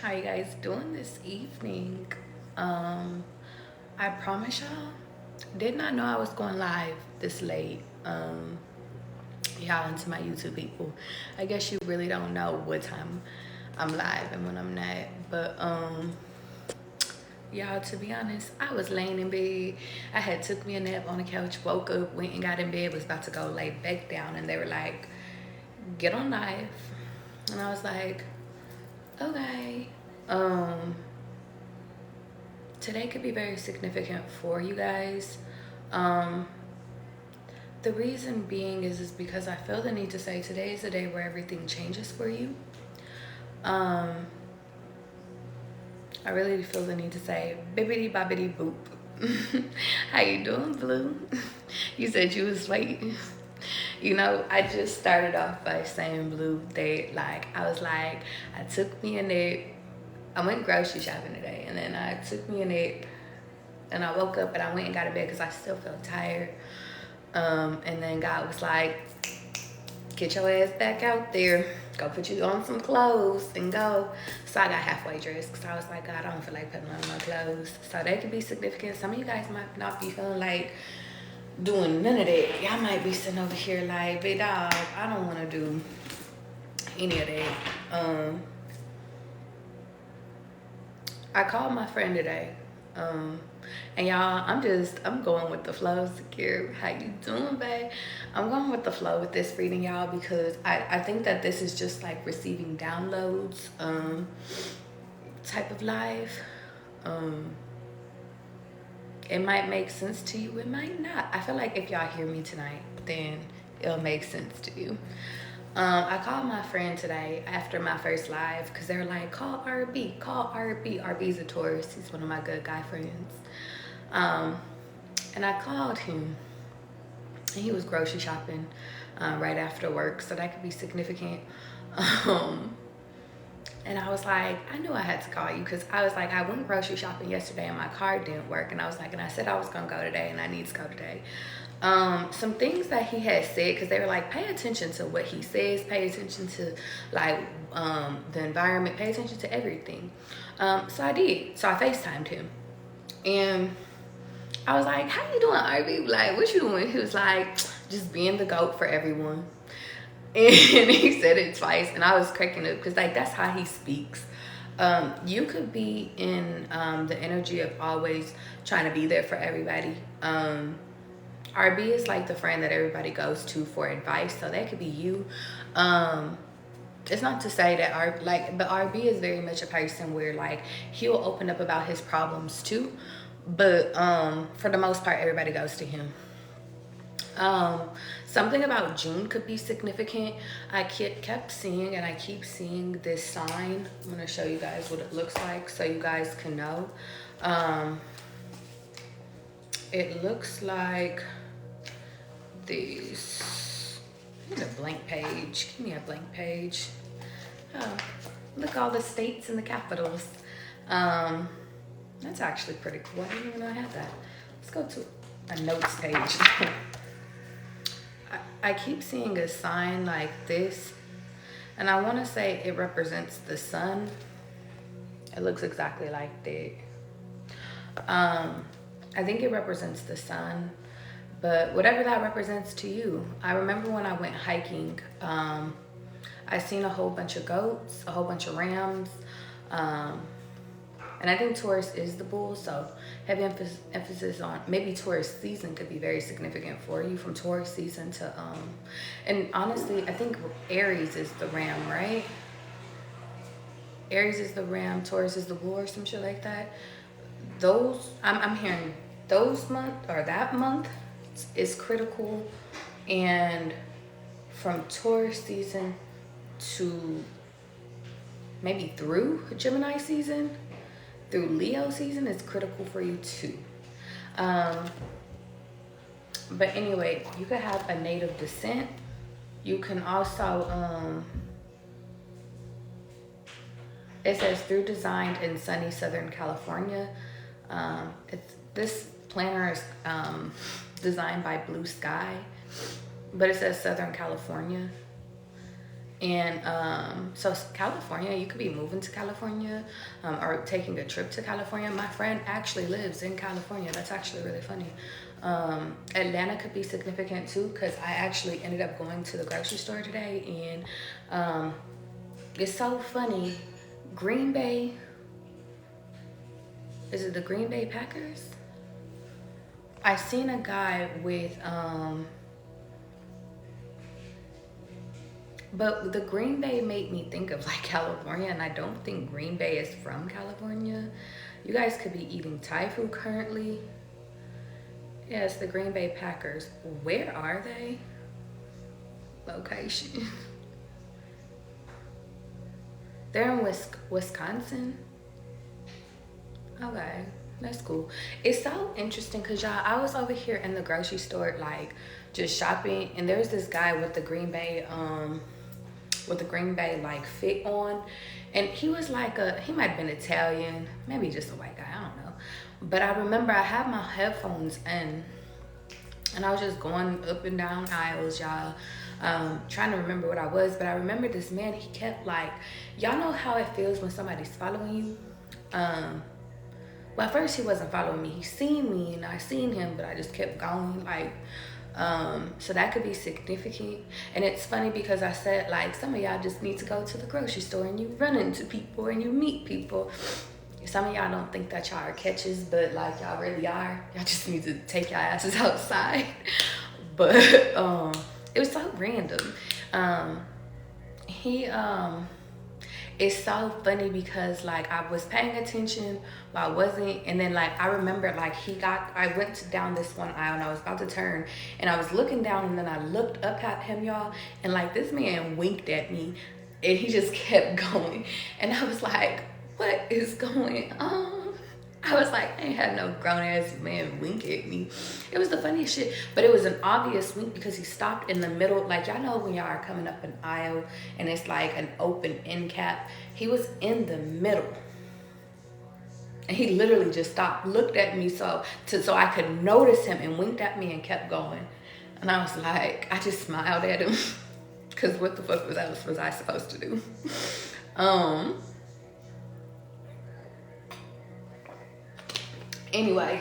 How you guys doing this evening? I promise y'all, did not know I was going live this late. Y'all into my YouTube people. I guess you really don't know what time I'm live and when I'm not. But y'all, to be honest, I was laying in bed. I had took me a nap on the couch, woke up, went and got in bed, was about to go lay back down, and they were like, get on live. And I was like, okay. Um, Today could be very significant for you guys. Um, the reason being is because I feel the need to say today is the day where everything changes for you. Um, I really feel the need to say bibbity bobbity boop. How you doing, Blue? You said you was late. You know, I just started off by saying Blue. I was like, I took me a nap. I went grocery shopping today, and then I took me a nap, and I woke up and I went and got to bed because I still felt tired. And then God was like, get your ass back out there. Go put you on some clothes and go. So I got halfway dressed because I was like, God, I don't feel like putting on my clothes. So that could be significant. Some of you guys might not be feeling like doing none of that. Y'all might be sitting over here like, big dog, I don't want to do any of that. I called my friend today. And y'all, I'm going with the flow. Secure, how you doing, babe? I'm going with the flow with this reading, y'all, because I think that this is just like receiving downloads, type of life. It might make sense to you, it might not. I feel like if y'all hear me tonight, then it'll make sense to you. I called my friend today after my first live because they were like, call R.A.B, call R.A.B. R.A.B's a Taurus. He's one of my good guy friends. And I called him, and he was grocery shopping right after work, so that could be significant. And I was like, I knew I had to call you because I was like, I went grocery shopping yesterday and my car didn't work. And I was like, and I said I was going to go today and I need to go today. Some things that he had said, because they were like, pay attention to what he says, pay attention to like the environment, pay attention to everything. So I did. So I FaceTimed him. And I was like, how you doing, R.A.B? Like, what you doing? He was like, just being the GOAT for everyone. And he said it twice, and I was cracking up because like that's how he speaks. You could be in the energy of always trying to be there for everybody. R.B is like the friend that everybody goes to for advice, so that could be you. It's not to say that but R.B is very much a person where like he'll open up about his problems too, but for the most part, everybody goes to him. Something about June could be significant. I kept seeing, and I keep seeing this sign. I'm gonna show you guys what it looks like so you guys can know. It looks like these. Here's a blank page. Give me a blank page. Oh, look, all the states and the capitals. That's actually pretty cool. I didn't even know I had that. Let's go to a notes page. I keep seeing a sign like this, and I want to say it represents the sun. It looks exactly like that. I think it represents the sun, but whatever that represents to you. I remember when I went hiking, I seen a whole bunch of goats, a whole bunch of rams, and I think Taurus is the bull, so heavy emphasis on maybe Taurus season could be very significant for you, from Taurus season to, and honestly, I think Aries is the ram, right? Aries is the ram, Taurus is the bull, or some shit like that. I'm hearing that month is critical, and from Taurus season to maybe through Gemini season, through Leo season is critical for you too. But anyway, you could have a native descent. You can also, it says through designed in sunny Southern California. This planner is designed by Blue Sky, but it says Southern California. And so California, you could be moving to California, or taking a trip to California. My friend actually lives in California. That's actually really funny. Atlanta could be significant too, because I actually ended up going to the grocery store today, and it's so funny. Green Bay, is it the Green Bay Packers? I seen a guy with but the Green Bay made me think of like California, and I don't think Green Bay is from California. You guys could be eating Thai food currently. Yes, the Green Bay Packers. Where are they? Location. They're in Wisconsin. Okay, that's cool. It's so interesting because y'all, I was over here in the grocery store, like just shopping, and there's this guy with the Green Bay like fit on, and he was like he might have been Italian, maybe just a white guy, I don't know. But I remember I had my headphones in, and I was just going up and down aisles, y'all, trying to remember what I was. But I remember this man, he kept like, y'all know how it feels when somebody's following you. Well, at first he wasn't following me, he seen me and I seen him, but I just kept going, like, so that could be significant. And it's funny because I said, like, some of y'all just need to go to the grocery store and you run into people and you meet people. Some of y'all don't think that y'all are catches, but like y'all really are. Y'all just need to take your asses outside. But it was so random. It's so funny because like I was paying attention, but I wasn't. And then like I remember like I went down this one aisle and I was about to turn, and I was looking down, and then I looked up at him, y'all, and like this man winked at me, and he just kept going. And I was like, what is going on? I was like, I ain't had no grown ass man wink at me. It was the funniest shit, but it was an obvious wink because he stopped in the middle. Like, y'all know when y'all are coming up an aisle and it's like an open end cap. He was in the middle, and he literally just stopped, looked at me so I could notice him, and winked at me and kept going. And I was like, I just smiled at him because what the fuck was I supposed to do? Anyway,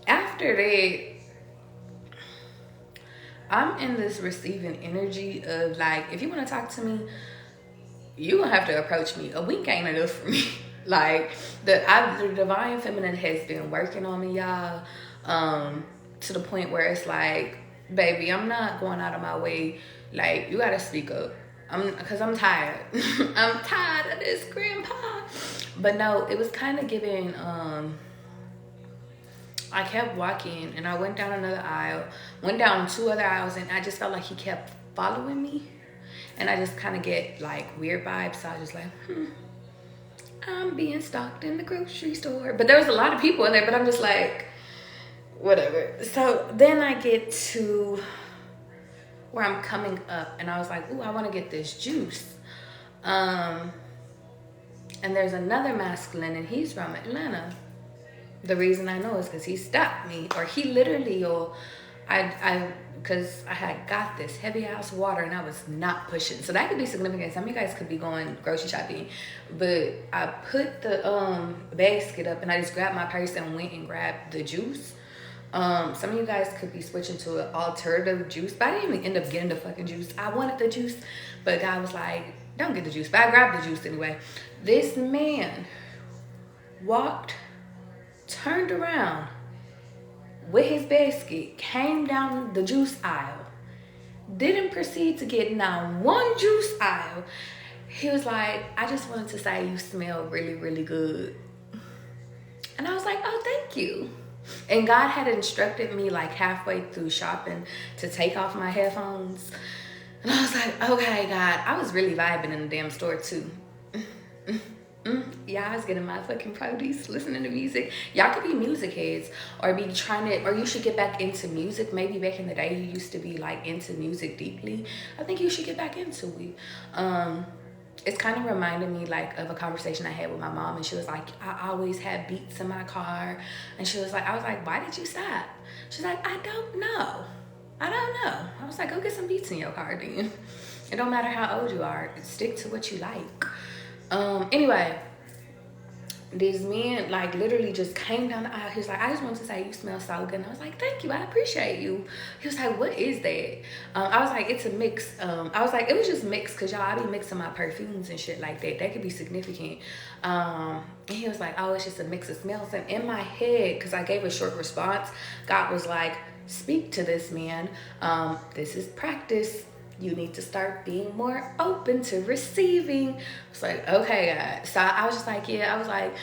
after that, I'm in this receiving energy of like, if you want to talk to me, you gonna have to approach me. A wink ain't enough for me. Like the divine feminine has been working on me, y'all, to the point where it's like, baby, I'm not going out of my way. Like, you gotta speak up. Because I'm tired. I'm tired of this, grandpa. But no, it was kind of giving, I kept walking and I went down another aisle, went down 2 other aisles, and I just felt like he kept following me. And I just kind of get like weird vibes. So I was just like, I'm being stalked in the grocery store. But there was a lot of people in there, but I'm just like, whatever. So then I get to where I'm coming up, and I was like, ooh, I want to get this juice. And there's another masculine, and he's from Atlanta. The reason I know is because he stopped me, or he literally, because I had got this heavy ass water and I was not pushing. So that could be significant. Some of you guys could be going grocery shopping, but I put the basket up and I just grabbed my purse and went and grabbed the juice. Some of you guys could be switching to an alternative juice, but I didn't even end up getting the fucking juice. I wanted the juice, but God was like, don't get the juice. But I grabbed the juice anyway. This man walked, turned around with his basket, came down the juice aisle, didn't proceed to get now one juice aisle. He was like, I just wanted to say you smell really, really good. And I was like, oh, thank you. And God had instructed me like halfway through shopping to take off my headphones. And I was like, okay, God. I was really vibing in the damn store too. Yeah, I was getting my fucking produce, listening to music. Y'all could be music heads or be or you should get back into music. Maybe back in the day you used to be like into music deeply. I think you should get back into it. It's kind of reminding me like of a conversation I had with my mom, and she was like, I always had beats in my car. And I was like, why did you stop? She's like, I don't know. I don't know. I was like, go get some beats in your car then. It don't matter how old you are. Stick to what you like. Anyway, these men like literally just came down the aisle. He was like, I just wanted to say you smell so good. And I was like, thank you, I appreciate you. He was like, what is that? I was like, it's a mix. I was like, it was just mixed because y'all, I be mixing my perfumes and shit like that. That could be significant. And he was like, oh, it's just a mix of smells. And in my head, because I gave a short response, God was like, speak to this man. This is practice. You need to start being more open to receiving. It's like, okay, God. So I was just like, yeah, I was like,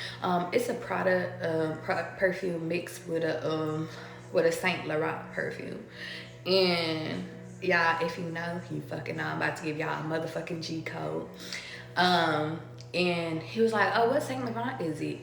it's a Prada perfume mixed with a Saint Laurent perfume. And y'all, if you know, you fucking know, I'm about to give y'all a motherfucking G code. And he was like, oh, what Saint Laurent is it?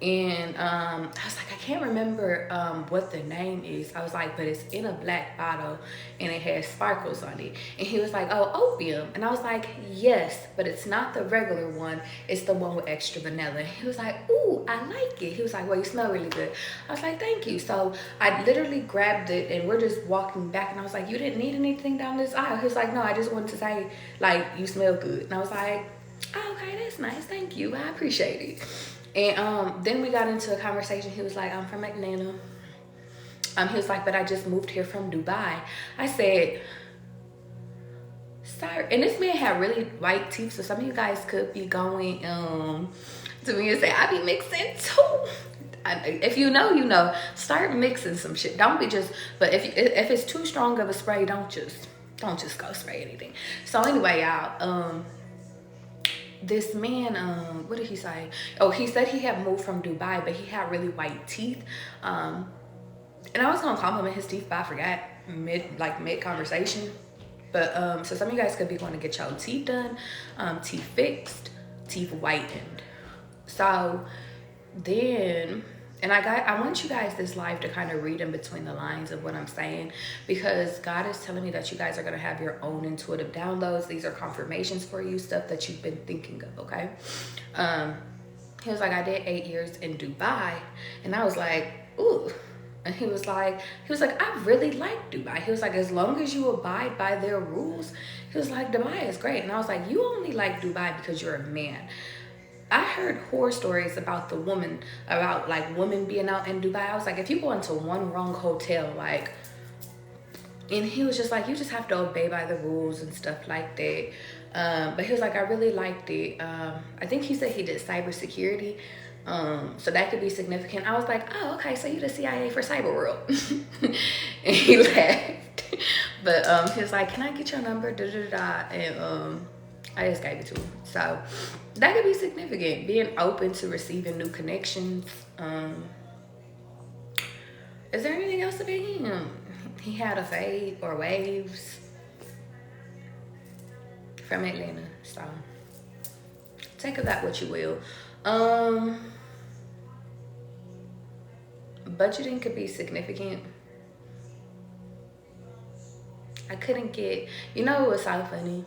And I was like, I can't remember what the name is. I was like, but it's in a black bottle and it has sparkles on it. And he was like, oh, opium. And I was like, yes, but it's not the regular one. It's the one with extra vanilla. He was like, ooh, I like it. He was like, well, you smell really good. I was like, thank you. So I literally grabbed it and we're just walking back. And I was like, you didn't need anything down this aisle? He was like, no, I just wanted to say, like, you smell good. And I was like, oh, okay, that's nice. Thank you. I appreciate it. And then we got into a conversation. He was like, I'm from Atlanta. He was like, but I just moved here from Dubai. I said, sir, and this man had really white teeth, so some of you guys could be going to me and say, I be mixing too. If you know, you know. Start mixing some shit. Don't be just, but if it's too strong of a spray, don't just go spray anything. So anyway, y'all, this man, what did he say? Oh, he said he had moved from Dubai, but he had really white teeth. And I was gonna compliment his teeth, but I forgot mid conversation. But so some of you guys could be going to get your teeth done, teeth fixed, teeth whitened. So then, and I want you guys this live to kind of read in between the lines of what I'm saying, because God is telling me that you guys are going to have your own intuitive downloads. These are confirmations for you, stuff that you've been thinking of, okay? He was like, I did 8 years in Dubai. And I was like, ooh. And he was like, I really like Dubai. He was like, as long as you abide by their rules, he was like, Dubai is great. And I was like, you only like Dubai because you're a man. I heard horror stories about women being out in Dubai. I was like, if you go into one wrong hotel, like, and he was just like, you just have to obey by the rules and stuff like that. But he was like, I really liked it. I think he said he did cybersecurity. So that could be significant. I was like, oh, okay, so you the CIA for cyber world. And he laughed. But he was like, can I get your number? And I just gave it to him. So that could be significant. Being open to receiving new connections. Is there anything else about him? He had a fade or waves from Atlanta. So take of that what you will. Budgeting could be significant. I couldn't get, you know, it was so funny.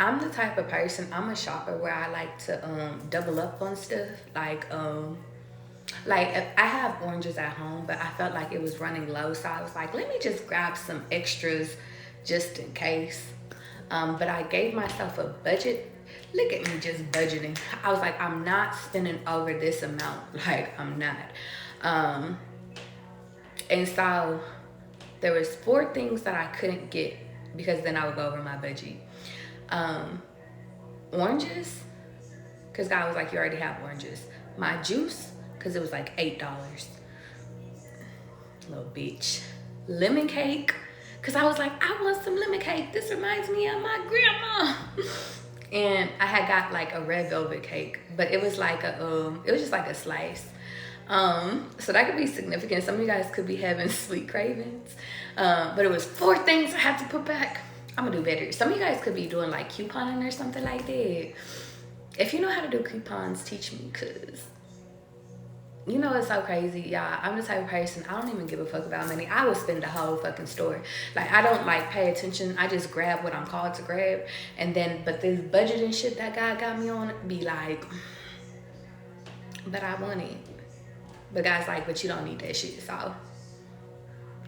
I'm the type of person, I'm a shopper where I like to double up on stuff. Like if I have oranges at home, but I felt like it was running low, so I was like, let me just grab some extras just in case. But I gave myself a budget. Look at me just budgeting. I was like, I'm not spending over this amount. Like, I'm not. And so there was 4 things that I couldn't get because then I would go over my budget. Oranges, because God was like, you already have oranges. My juice, because it was like $8. Little bitch. Lemon cake, because I was like, I want some lemon cake. This reminds me of my grandma. And I had got like a red velvet cake, but it was like it was just like a slice. So that could be significant. Some of you guys could be having sweet cravings. But it was 4 things I had to put back. I'm gonna do better. Some of you guys could be doing like couponing or something like that. If you know how to do coupons, teach me, cause you know it's so crazy, y'all. I'm the type of person, I don't even give a fuck about money. I will spend the whole fucking store. Like, I don't like pay attention. I just grab what I'm called to grab. And then, but this budget and shit that God got me on, be like, but I want it. But God's like, but you don't need that shit. So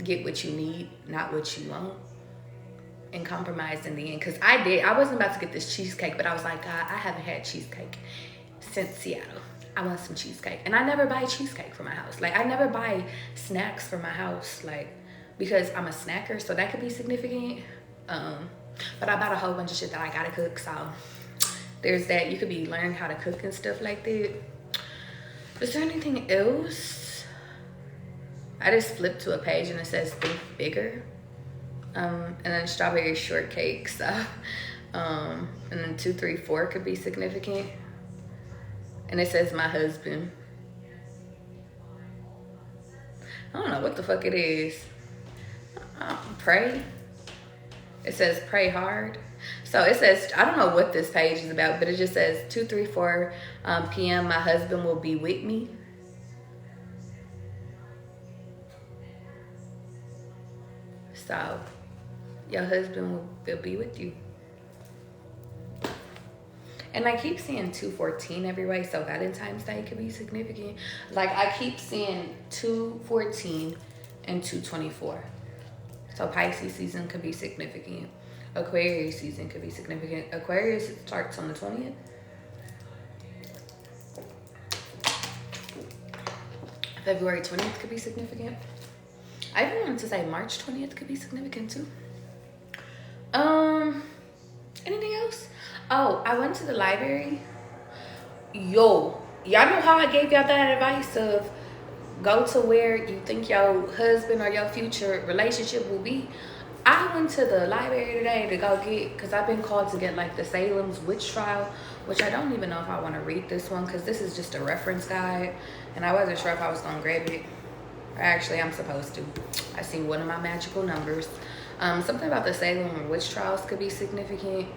get what you need, not what you want, and compromise in the end. Because I wasn't about to get this cheesecake, but I was like, God, I haven't had cheesecake since Seattle. I want some cheesecake. And I never buy cheesecake for my house. Like, I never buy snacks for my house, like, because I'm a snacker, so that could be significant. But I bought a whole bunch of shit that I gotta cook, so there's that. You could be learning how to cook and stuff like that. Is there anything else? I just flipped to a page and it says think bigger. And then strawberry shortcake stuff. And then 2, 3, 4 could be significant. And it says my husband. I don't know what the fuck it is. Pray. It says pray hard. So it says, I don't know what this page is about, but it just says 2, 3, 4 p.m. my husband will be with me. So your husband will be with you. And I keep seeing 214 everywhere, so Valentine's Day could be significant. Like, I keep seeing 214 and 224. So Pisces season could be significant. Aquarius season could be significant. Aquarius starts on the 20th. February 20th could be significant. I even wanted to say March 20th could be significant too. Anything else? Oh, I went to the library. Yo, y'all know how I gave y'all that advice of go to where you think your husband or your future relationship will be? I went to the library today to go get, because I've been called to get like the Salem's witch trial, which I don't even know if I want to read this one because this is just a reference guide and I wasn't sure if I was going to grab it. Or actually, I'm supposed to. I seen one of my magical numbers. Something about the Salem witch trials could be significant.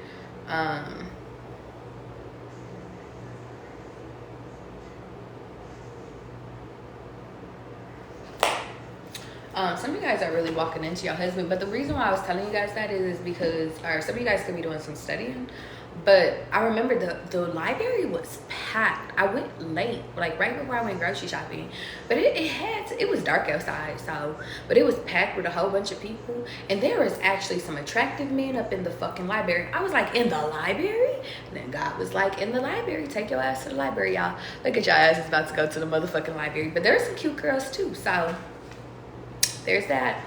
Some of you guys are really walking into your husband, but the reason why I was telling you guys that is because, or some of you guys could be doing some studying, but I remember the library was packed. I went late, like right before I went grocery shopping, but it was dark outside, so, but it was packed with a whole bunch of people, and there was actually some attractive men up in the fucking library. I was like, in the library? And then God was like, in the library, take your ass to the library, y'all. Look at your asses about to go to the motherfucking library, but there's some cute girls too, so there's that.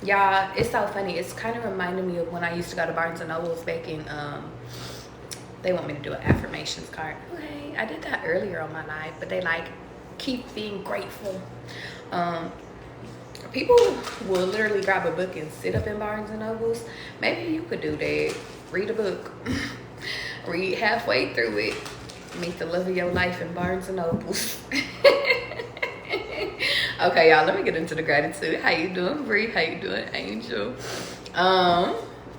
Y'all, it's so funny. It's kind of reminding me of when I used to go to Barnes & Noble's back in, they want me to do an affirmations card. Okay, I did that earlier on my live, but they like, keep being grateful. People will literally grab a book and sit up in Barnes & Noble's. Maybe you could do that. Read a book. Read halfway through it. Meet the love of your life in Barnes & Noble's. Okay, y'all, let me get into the gratitude. How you doing, Bree? How you doing, Angel?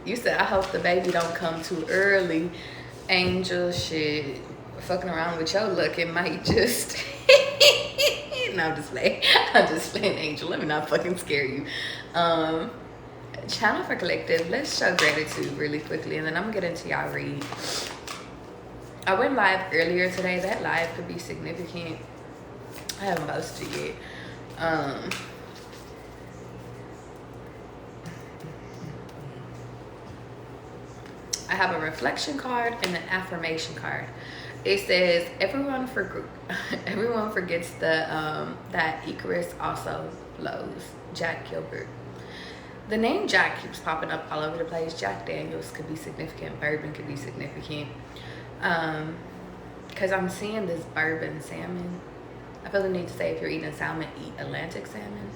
You said, I hope the baby don't come too early. Angel, shit. Fucking around with your luck, it might just... No, I'm just playing. I'm just playing, Angel. Let me not fucking scare you. Channel for collective. Let's show gratitude really quickly, and then I'm gonna get into y'all read. I went live earlier today. That live could be significant. I haven't posted yet. I have a reflection card and an affirmation card. It says everyone forgets that Icarus also blows. Jack Gilbert. The name Jack keeps popping up all over the place. Jack Daniels could be significant. Bourbon could be significant. Because I'm seeing this bourbon salmon. I feel the need to say if you're eating salmon, eat Atlantic salmon.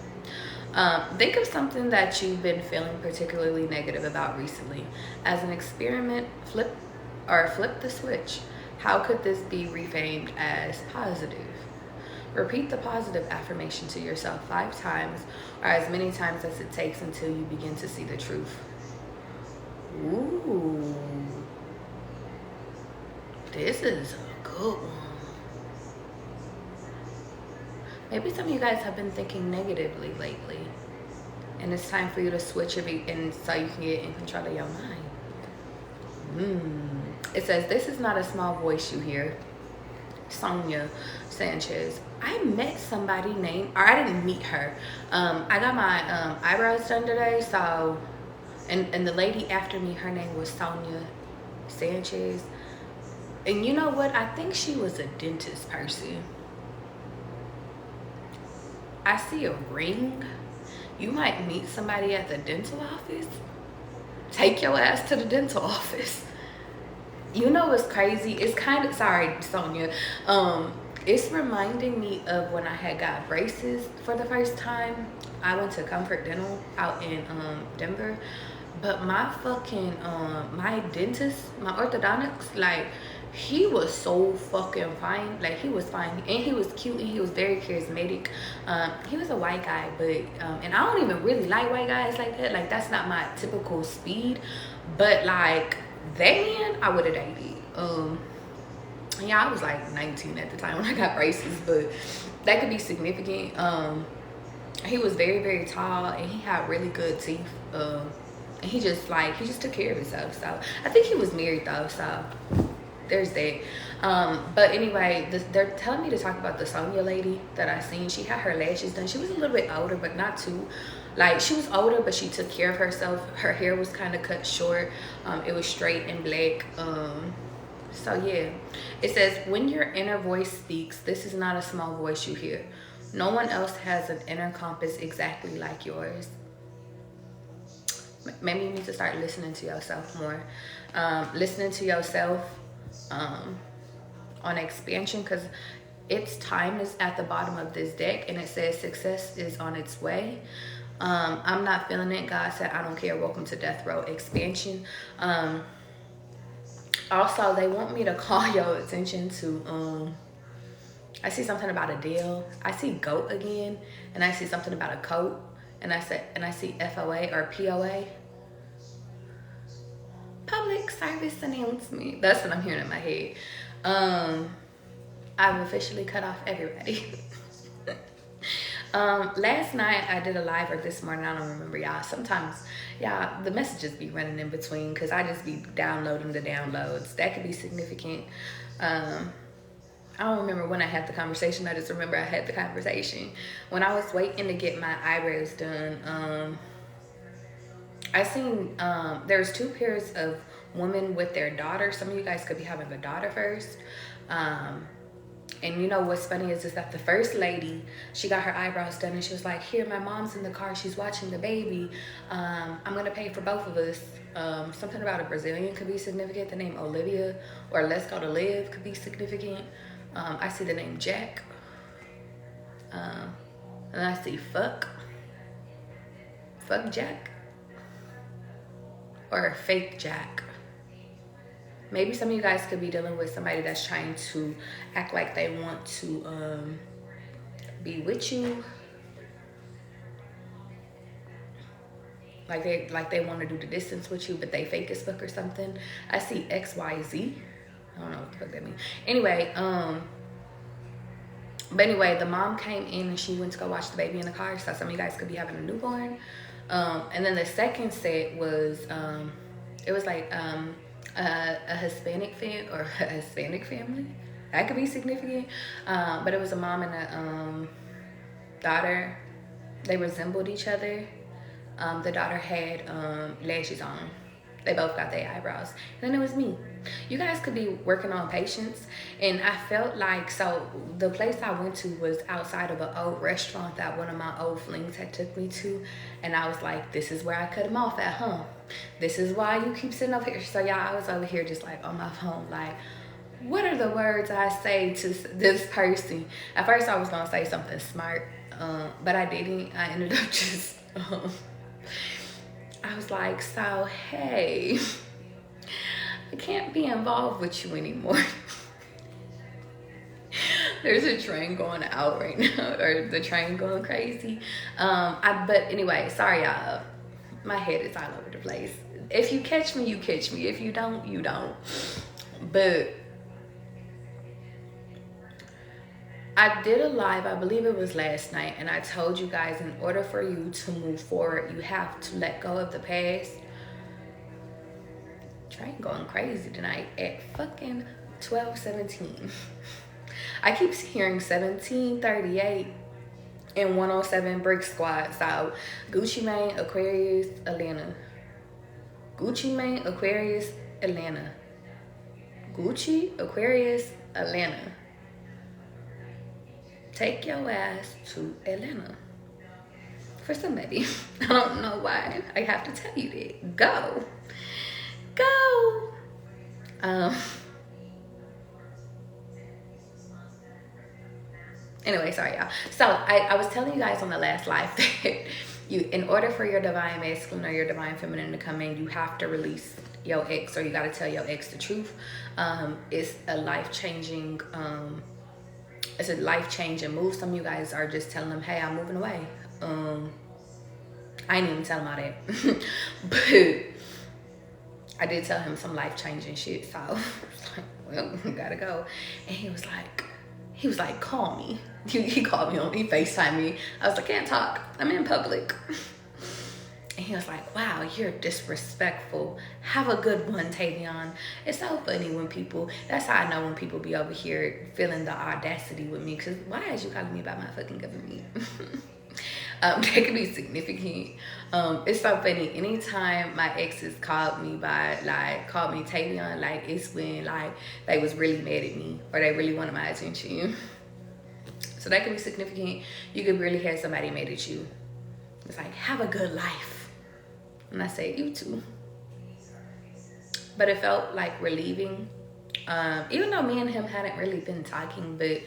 Think of something that you've been feeling particularly negative about recently. As an experiment, flip the switch. How could this be reframed as positive? Repeat the positive affirmation to yourself 5 times or as many times as it takes until you begin to see the truth. Ooh. This is a good one. Maybe some of you guys have been thinking negatively lately, and it's time for you to switch and so you can get in control of your mind. It says, this is not a small voice you hear. Sonia Sanchez. I met somebody named, or I didn't meet her. I got my eyebrows done today, so, and the lady after me, her name was Sonia Sanchez. And you know what? I think she was a dentist person. I see a ring. You might meet somebody at the dental office. Take your ass to the dental office. You know what's crazy? It's kind of, sorry, Sonia. It's reminding me of when I had got braces for the first time. I went to Comfort Dental out in Denver. But my fucking, my dentist, my orthodontist, like, he was so fucking fine. Like, he was fine. And he was cute and he was very charismatic. He was a white guy, but, and I don't even really like white guys like that. Like, that's not my typical speed. But, like, that man, I would have dated. Yeah, I was like 19 at the time when I got braces, but that could be significant. He was very, very tall and he had really good teeth. And he just took care of himself. So I think he was married though, so there's that. But anyway, they're telling me to talk about the Sonia lady that I seen. She had her lashes done. She was a little bit older, but not too. Like, she was older, but she took care of herself. Her hair was kind of cut short. It was straight and black. So yeah, it says, when your inner voice speaks, this is not a small voice you hear. No one else has an inner compass exactly like yours. Maybe you need to start listening to yourself more. Listening to yourself on expansion, because its time is at the bottom of this deck and it says success is on its way. I'm not feeling it. God said, I don't care. Welcome to death row expansion. Also, they want me to call your attention to, I see something about a deal. I see goat again, and I see something about a coat, and I see FOA or POA. Public service announcement. That's what I'm hearing in my head. I've officially cut off everybody. Last night I did a live, or this morning, I don't remember, y'all. Sometimes, y'all, the messages be running in between because I just be downloading the downloads. That could be significant. I don't remember when I had the conversation. I just remember I had the conversation. When I was waiting to get my eyebrows done, I seen, there's two pairs of women with their daughter. Some of you guys could be having a daughter first. And you know what's funny is that the first lady, she got her eyebrows done and she was like, here, my mom's in the car, she's watching the baby. I'm gonna pay for both of us. Something about a Brazilian could be significant. The name Olivia or Let's Go to Live could be significant. I see the name Jack. And I see fuck Jack. Or fake Jack. Maybe some of you guys could be dealing with somebody that's trying to act like they want to be with you. Like they want to do the distance with you, but they fake as fuck or something. I see XYZ. I don't know what the fuck that means. Anyway, but anyway, the mom came in and she went to go watch the baby in the car. So some of you guys could be having a newborn. And then the second set was, it was like a Hispanic family. That could be significant. But it was a mom and a daughter. They resembled each other. The daughter had lashes on. They both got their eyebrows. And then it was me. You guys could be working on patience. And I felt like, so the place I went to was outside of an old restaurant that one of my old flings had took me to. And I was like, this is where I cut him off at, huh? This is why you keep sitting up here. So y'all, I was over here just like on my phone, like, what are the words I say to this person? At first I was gonna say something smart, but I didn't. I ended up just, I was like, so hey, I can't be involved with you anymore. There's a train going out right now, or the train going crazy. But anyway, sorry y'all. My head is all over the place. If you catch me, you catch me. If you don't, you don't. But I did a live, I believe it was last night, and I told you guys in order for you to move forward, you have to let go of the past. Train going crazy tonight at fucking 12:17. I keep hearing 1738 and 107 Brick Squad. So Gucci Mane, Aquarius, Atlanta. Gucci Mane, Aquarius, Atlanta. Gucci, Aquarius, Atlanta. Take your ass to Atlanta. For somebody. I don't know why I have to tell you that. Go. Go. Anyway, sorry y'all. So I was telling you guys on the last live that in order for your divine masculine or your divine feminine to come in, you have to release your ex, or you got to tell your ex the truth. It's a life-changing move. Some of you guys are just telling them, hey, I'm moving away. I didn't even tell him all that. But I did tell him some life-changing shit. So I was like, well, we gotta go. And he was like, call me. He called me he FaceTimed me. I was like, can't talk. I'm in public. And he was like, wow, you're disrespectful. Have a good one, Tavion. It's so funny when people, that's how I know when people be over here feeling the audacity with me. Because why is you calling me about my fucking government? That could be significant. It's so funny. Anytime my exes called me Tavion, like it's when like they was really mad at me or they really wanted my attention. So that could be significant. You could really have somebody mad at you. It's like, have a good life. And I say, you too. But it felt like relieving. Even though me and him hadn't really been talking, but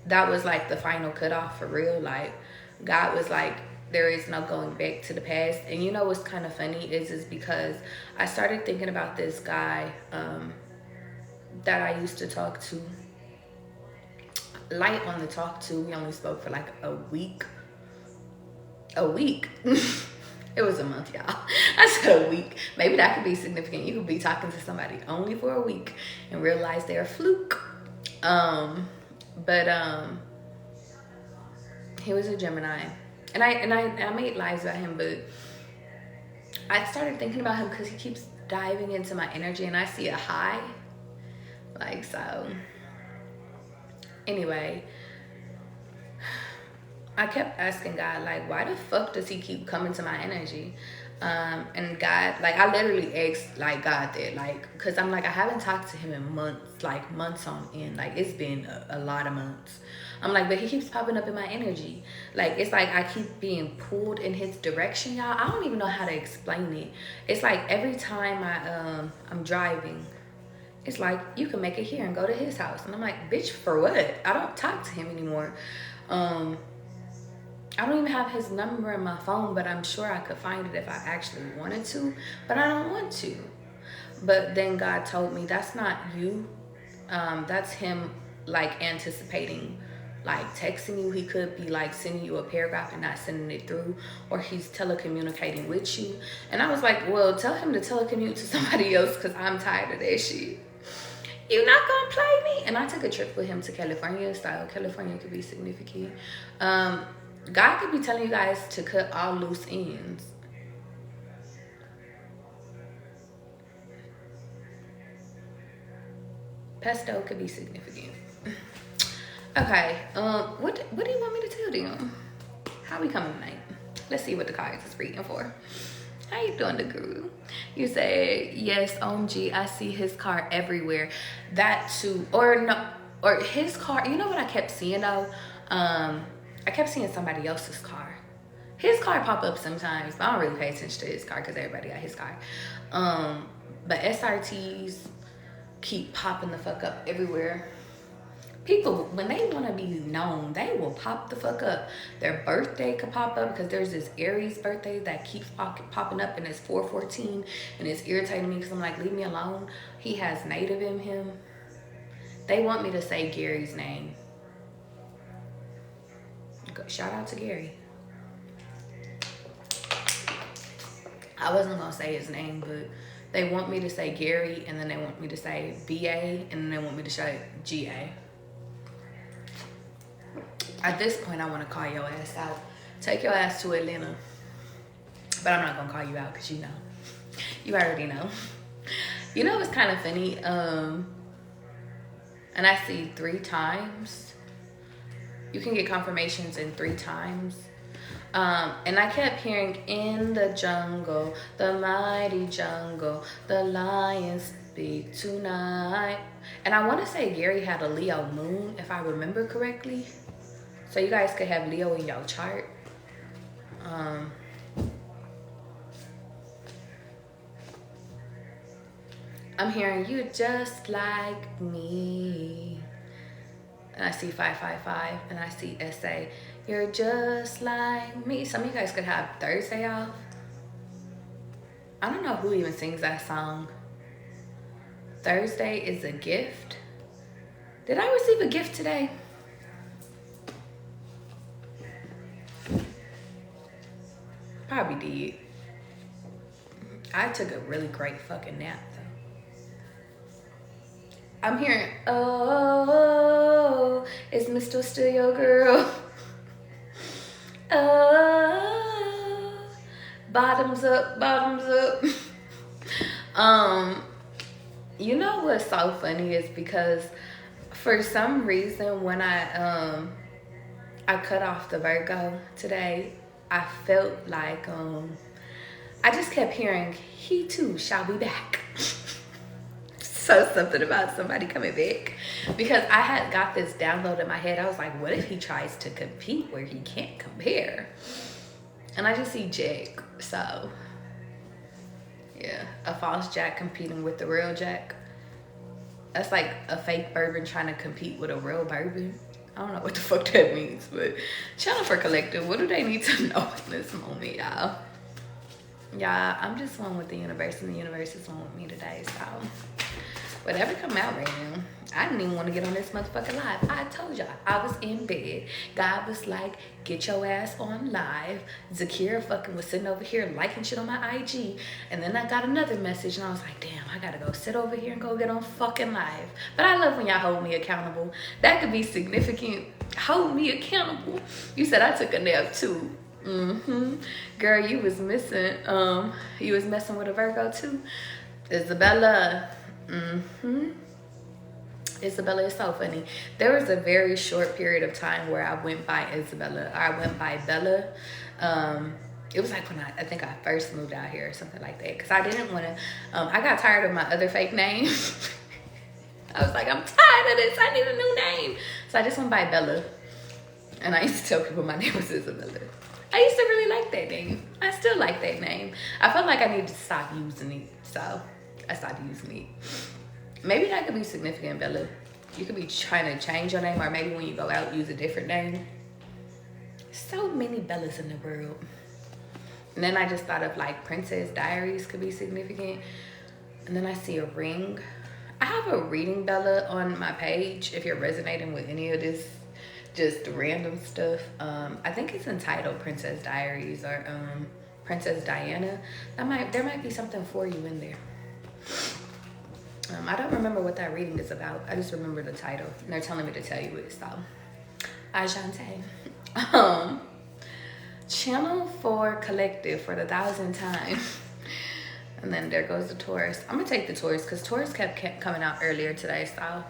that was like the final cutoff for real. Like, God was like, there is no going back to the past. And you know what's kind of funny is because I started thinking about this guy that I used to talk to. Light on the talk to. We only spoke for like a week. It was a month, y'all. I said a week. Maybe that could be significant. You could be talking to somebody only for a week and realize they're a fluke. He was a Gemini. And I made lies about him, but I started thinking about him because he keeps diving into my energy and I see a high. Like, so. Anyway, I kept asking God, like, why the fuck does he keep coming to my energy? And God, like, I literally asked, like, God that, like, because I'm like, I haven't talked to him in months, like, months on end. Like, it's been a lot of months. I'm like, but he keeps popping up in my energy. Like, it's like I keep being pulled in his direction, y'all. I don't even know how to explain it. It's like every time I'm driving, it's like, you can make it here and go to his house. And I'm like, bitch, for what? I don't talk to him anymore. I don't even have his number in my phone, but I'm sure I could find it if I actually wanted to, but I don't want to. But then God told me, that's not you. That's him, like, anticipating, like, texting you. He could be, like, sending you a paragraph and not sending it through, or he's telecommunicating with you. And I was like, well, tell him to telecommute to somebody else because I'm tired of that shit. You're not gonna play me. And I took a trip with him to California, so California could be significant. God could be telling you guys to cut all loose ends. Pesto could be significant. Okay, what do you want me to tell them? How we coming tonight? Let's see what the cards is reading for. How you doing, the guru? You say, yes, OMG, I see his car everywhere. That too, or no, or his car. You know what I kept seeing though? I kept seeing somebody else's car. His car pop up sometimes, but I don't really pay attention to his car because everybody got his car. But SRTs keep popping the fuck up everywhere. People, when they want to be known, they will pop the fuck up. Their birthday could pop up because there's this Aries birthday that keeps popping up and it's 4/14 and it's irritating me because I'm like, leave me alone. He has native in him. They want me to say Gary's name. Shout out to Gary. I wasn't gonna say his name, but they want me to say Gary, and then they want me to say BA, and then they want me to say GA. At this point, I want to call your ass out. Take your ass to Atlanta. But I'm not gonna call you out because you know. You already know. You know what's kind of funny? And I see 3 times. You can get confirmations in 3 times. And I kept hearing, in the jungle, the mighty jungle, the lions speak tonight. And I want to say Gary had a Leo moon, if I remember correctly. So you guys could have Leo in your chart. I'm hearing, you just like me. And I see 555, and I see SA. You're just like me. Some of you guys could have Thursday off. I don't know who even sings that song. Thursday is a gift. Did I receive a gift today? Probably did. I took a really great fucking nap though. I'm hearing, oh, is Mr. Still your girl? Oh, bottoms up, bottoms up. You know what's so funny is because for some reason when I cut off the Virgo today, I felt like I just kept hearing, he too shall be back. So something about somebody coming back, because I had got this download in my head. I was like, what if he tries to compete where he can't compare? And I just see Jack. So yeah, a false Jack competing with the real Jack. That's like a fake bourbon trying to compete with a real bourbon. I don't know what the fuck that means, but channel for collective, what do they need to know in this moment, y'all? Y'all, I'm just one with the universe, and the universe is one with me today. So whatever come out right now, I didn't even want to get on this motherfucking live. I told y'all, I was in bed. God was like, get your ass on live. Zakira fucking was sitting over here liking shit on my IG. And then I got another message, and I was like, damn, I gotta go sit over here and go get on fucking live. But I love when y'all hold me accountable. That could be significant. Hold me accountable. You said I took a nap too. Girl, you was missing. You was messing with a Virgo too. Isabella. Isabella is so funny. There was a very short period of time where I went by Isabella. I went by Bella. It was like when I think I first moved out here or something like that. Because I didn't want to, I got tired of my other fake name. I was like, I'm tired of this. I need a new name. So I just went by Bella. And I used to tell people my name was Isabella. I used to really like that name. I still like that name. I felt like I needed to stop using it. So I stopped using it. Maybe that could be significant, Bella. You could be trying to change your name, or maybe when you go out, use a different name. So many Bellas in the world. And then I just thought of like Princess Diaries could be significant. And then I see a ring. I have a reading, Bella, on my page if you're resonating with any of this just random stuff. I think it's entitled Princess Diaries or Princess Diana. There might be something for you in there. I don't remember what that reading is about. I just remember the title. And they're telling me to tell you it. So, Ajante. Channel for collective for the 1,000th time. And then there goes the Taurus. I'm going to take the Taurus because Taurus kept coming out earlier today. So,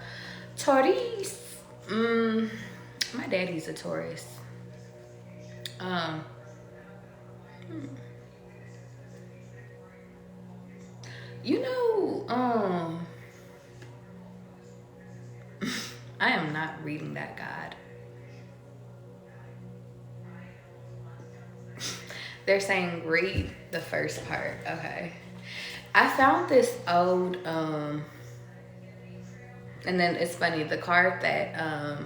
Taurus. My daddy's a Taurus. You know, I am not reading that God. They're saying read the first part. Okay. I found this old, and then it's funny, the card that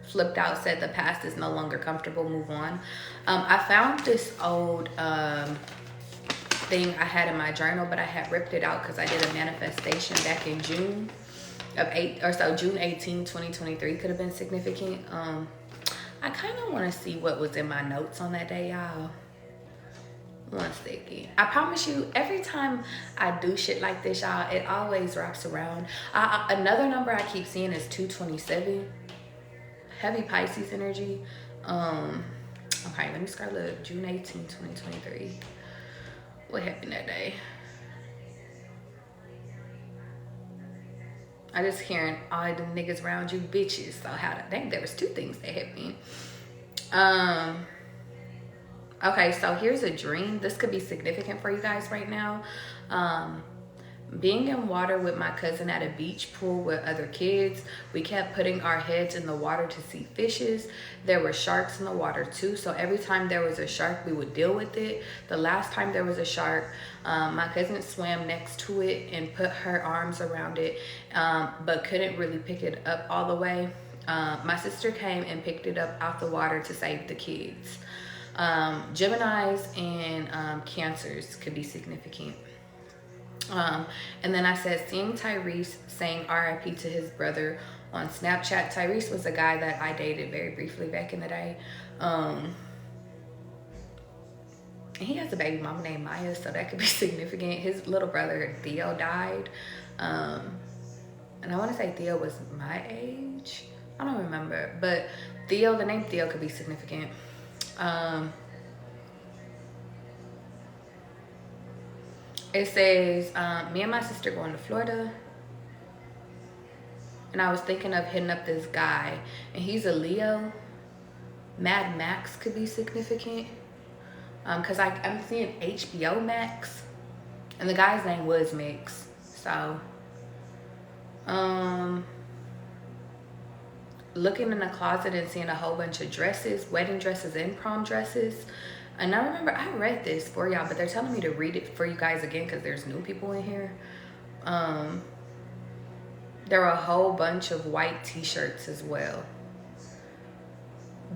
flipped out said the past is no longer comfortable, move on. I found this old thing I had in my journal, but I had ripped it out because I did a manifestation back in June of June 18, 2023 could have been significant. I kind of want to see what was in my notes on that day, y'all. One second. I promise you, every time I do shit like this, y'all, it always wraps around. Another number I keep seeing is 227. Heavy Pisces energy. Okay, let me start with June 18, 2023. What happened that day? I just hearing all the niggas around you bitches. So how to, dang, there was two things that hit me. Okay, so here's a dream. This could be significant for you guys right now. Being in water with my cousin at a beach pool with other kids. We kept putting our heads in the water to see fishes. There were sharks in the water too, so every time there was a shark we would deal with it. The last time there was a shark, my cousin swam next to it and put her arms around it, but couldn't really pick it up all the way. My sister came and picked it up out the water to save the kids. Geminis and Cancers could be significant. And then I said, seeing Tyrese saying R.I.P. to his brother on Snapchat. Tyrese was a guy that I dated very briefly back in the day. And he has a baby mama named Maya, so that could be significant. His little brother, Theo, died. And I want to say Theo was my age. I don't remember. But Theo, the name Theo could be significant. It says, me and my sister going to Florida. And I was thinking of hitting up this guy. And he's a Leo. Mad Max could be significant. Because I'm seeing HBO Max. And the guy's name was Mix. So, looking in the closet and seeing a whole bunch of dresses. Wedding dresses and prom dresses. And I remember I read this for y'all, but they're telling me to read it for you guys again because there's new people in here. There were a whole bunch of white t-shirts as well.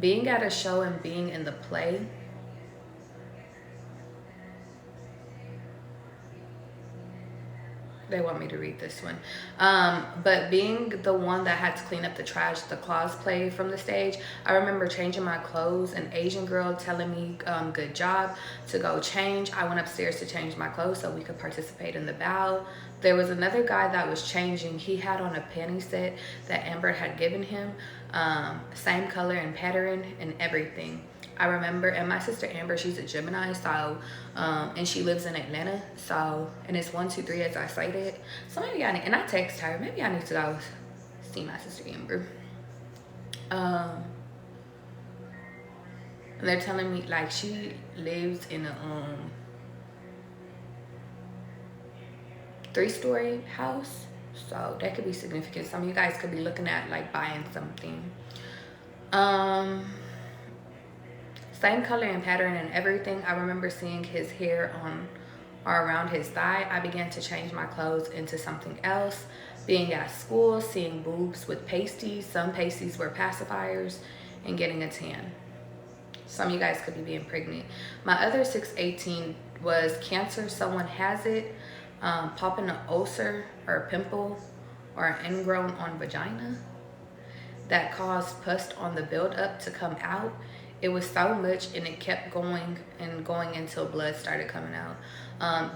Being at a show and being in the play. They want me to read this one. But being the one that had to clean up the trash, the claws play from the stage, I remember changing my clothes, an Asian girl telling me, good job, to go change. I went upstairs to change my clothes so we could participate in the bow. There was another guy that was changing. He had on a panty set that Amber had given him, same color and pattern and everything. I remember, and my sister Amber, she's a Gemini, so, and she lives in Atlanta, so, and it's 1, 2, 3 as I cited. So maybe I need, and I text her, maybe I need to go see my sister Amber. And they're telling me, like, she lives in a 3-story house, so that could be significant. Some of you guys could be looking at, like, buying something. Same color and pattern and everything. I remember seeing his hair on or around his thigh. I began to change my clothes into something else. Being at school, seeing boobs with pasties. Some pasties were pacifiers, and getting a tan. Some of you guys could be being pregnant. My other 618 was Cancer. Someone has it. Popping an ulcer or a pimple or an ingrown on vagina that caused pus on the buildup to come out. It was so much and it kept going and going until blood started coming out.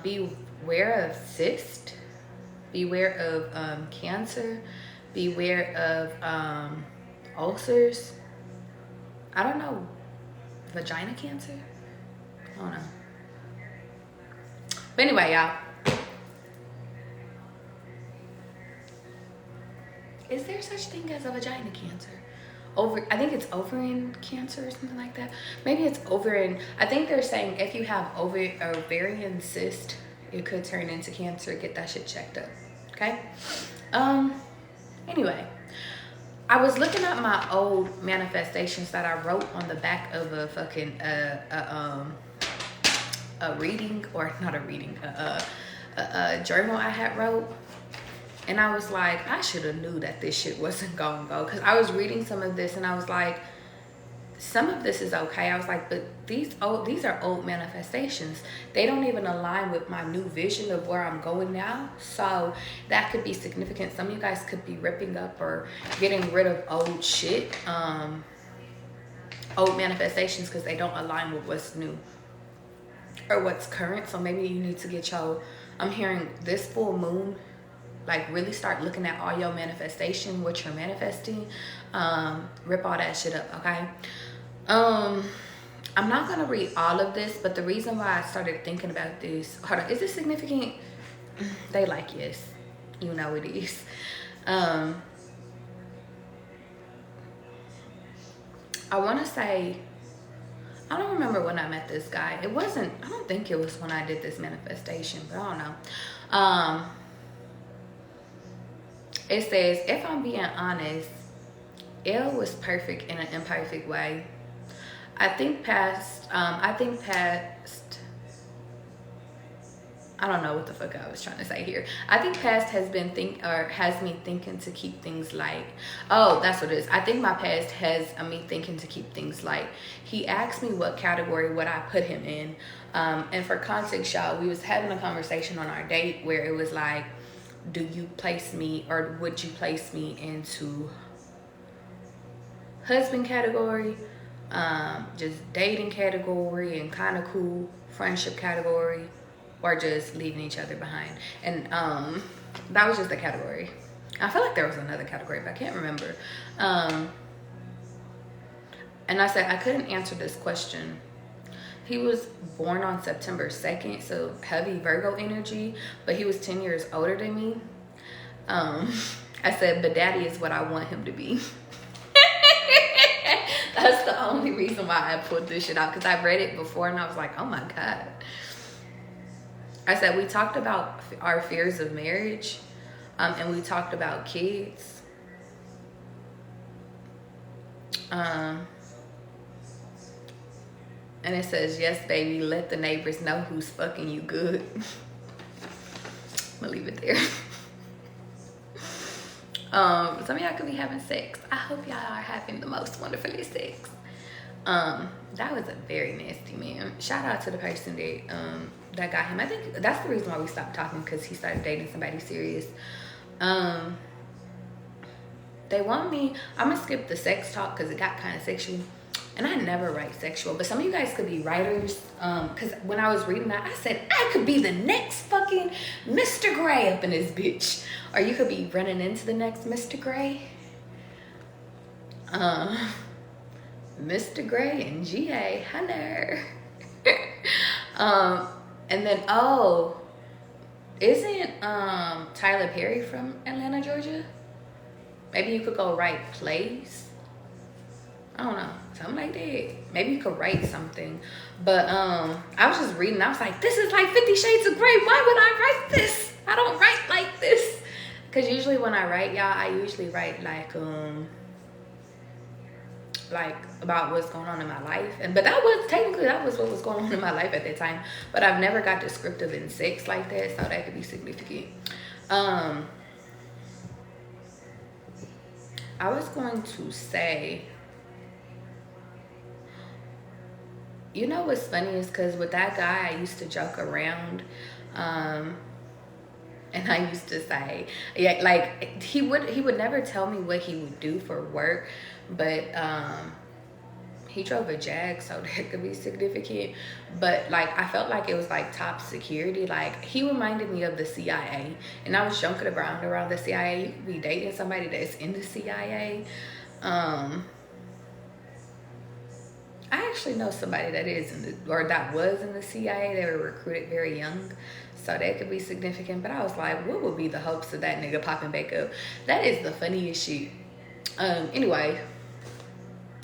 Beware of cyst. Beware of cancer. Beware of ulcers. I don't know. Vagina cancer? I don't know. But anyway, y'all. Is there such thing as a vagina cancer? I think it's ovarian cancer or something like that. Maybe it's ovarian. I think they're saying if you have ovarian cyst, it could turn into cancer. Get that shit checked up. Okay. Anyway, I was looking at my old manifestations that I wrote on the back of a fucking a reading, or not a reading, a journal I had wrote. And I was like, I should have knew that this shit wasn't gonna go. Because I was reading some of this and I was like, some of this is okay. I was like, but these are old manifestations. They don't even align with my new vision of where I'm going now. So that could be significant. Some of you guys could be ripping up or getting rid of old shit. Old manifestations because they don't align with what's new or what's current. So maybe you need to get I'm hearing this full moon, like really start looking at all your manifestation, what you're manifesting. Rip all that shit up, okay? I'm not gonna read all of this, but the reason why I started thinking about this, hold on, is this significant? They like, yes, you know it is. Um, I want to say, I don't remember when I met this guy. It wasn't, I don't think it was when I did this manifestation, but I don't know. It says, if I'm being honest, L was perfect in an imperfect way. I think past, I don't know what the fuck I was trying to say here. I think past has me thinking to keep things light. Oh, that's what it is. I think my past has me thinking to keep things light. He asked me what category would I put him in. And for context, y'all, we was having a conversation on our date where it was like, do you place me, or would you place me into husband category, just dating category, and kind of cool friendship category, or just leaving each other behind? And that was just the category. I feel like there was another category, but I can't remember. And I said I couldn't answer this question. He was born on September 2nd, so heavy Virgo energy, but he was 10 years older than me. I said, but daddy is what I want him to be. That's the only reason why I pulled this shit out, because I read it before and I was like, oh my God. I said, we talked about our fears of marriage, and we talked about kids. And it says, yes, baby, let the neighbors know who's fucking you good. I'm gonna leave it there. Some of y'all could be having sex. I hope y'all are having the most wonderful sex. That was a very nasty man. Shout out to the person that got him. I think that's the reason why we stopped talking, because he started dating somebody serious. They want me, I'm gonna skip the sex talk because it got kind of sexual, and I never write sexual, but some of you guys could be writers, because when I was reading that, I said I could be the next fucking Mr. Gray up in this bitch, or you could be running into the next Mr. Gray. Mr. Gray and GA, hello. And then, oh, isn't Tyler Perry from Atlanta, Georgia? Maybe you could go write plays. I don't know, something like that. Maybe you could write something. But I was just reading, I was like, this is like 50 Shades of Grey. Why would I write this? I don't write like this. Because usually when I write, y'all, I usually write like about what's going on in my life. But that was what was going on in my life at that time. But I've never got descriptive in sex like that, so that could be significant. I was going to say, you know what's funny is because with that guy, I used to joke around, and I used to say, yeah, like he would never tell me what he would do for work, but he drove a Jag, so that could be significant. But like I felt like it was like top security. Like he reminded me of the CIA, and I was joking around the CIA. You could be dating somebody that's in the CIA. I actually know somebody that is that was in the CIA. They were recruited very young, so that could be significant. But I was like, what would be the hopes of that nigga popping back up? That is the funniest shit. Anyway,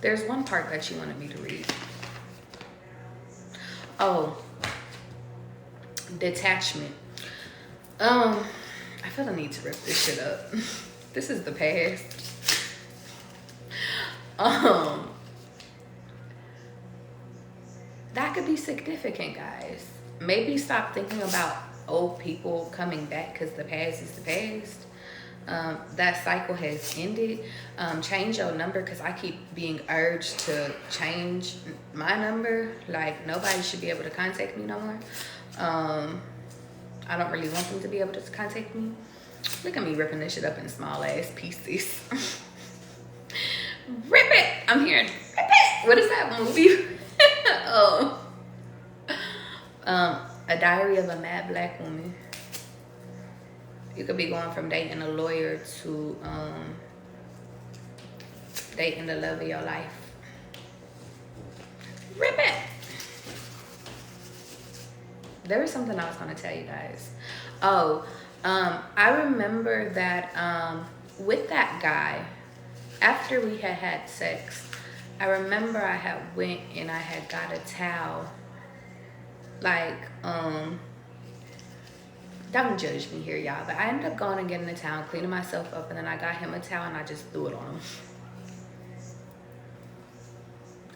there's one part that you wanted me to read. Oh, detachment. I feel the need to rip this shit up. This is the past. That could be significant, guys. Maybe stop thinking about old people coming back because the past is the past. That cycle has ended. Change your number, because I keep being urged to change my number. Like nobody should be able to contact me no more. I don't really want them to be able to contact me. Look at me ripping this shit up in small ass pieces. Rip it! I'm hearing rip it! What is that movie? A Diary of a Mad Black Woman. You could be going from dating a lawyer to dating the love of your life. Rip it! There was something I was going to tell you guys. I remember that with that guy, after we had had sex, I remember I had went and I had got a towel. Like, don't judge me here, y'all, but I ended up going and getting a towel, cleaning myself up, and then I got him a towel and I just threw it on him.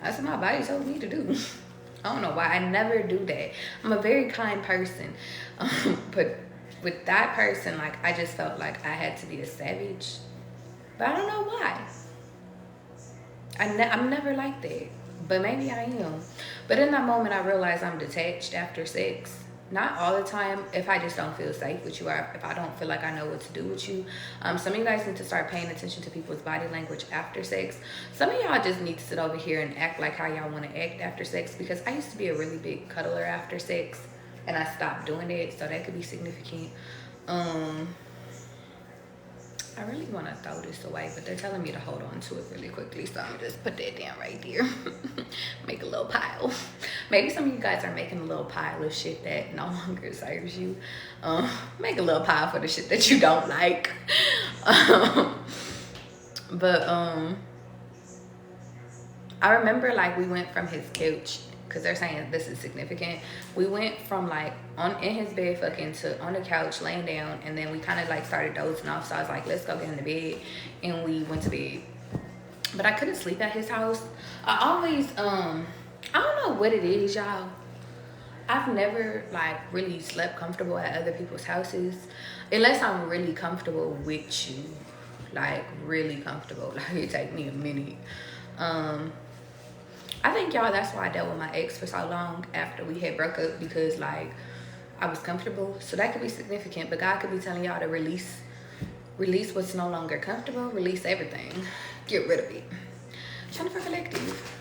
That's what my body told me to do. I don't know why. I never do that. I'm a very kind person. But with that person, like, I just felt like I had to be a savage. But I don't know why. I'm never like that. But maybe I am. But in that moment, I realized I'm detached after sex. Not all the time, if I just don't feel safe with you, or if I don't feel like I know what to do with you. Some of you guys need to start paying attention to people's body language after sex. Some of y'all just need to sit over here and act like how y'all want to act after sex, because I used to be a really big cuddler after sex, and I stopped doing it, so that could be significant. I really want to throw this away, but they're telling me to hold on to it really quickly, so I'm gonna just put that down right there. Make a little pile. Maybe some of you guys are making a little pile of shit that no longer serves you. Make a little pile for the shit that you don't like. But I remember, like, we went from his couch, because they're saying this is significant. We went from, like, in his bed fucking to on the couch laying down, and then we kind of like started dozing off. So I was like, let's go get in the bed, and we went to bed. But I couldn't sleep at his house. I always I don't know what it is, y'all. I've never like really slept comfortable at other people's houses unless I'm really comfortable with you, like really comfortable. Like, it take me a minute. I think, y'all, that's why I dealt with my ex for so long after we had broke up, because like I was comfortable. So that could be significant, but God could be telling y'all to release what's no longer comfortable, release everything, get rid of it. Jennifer Collective.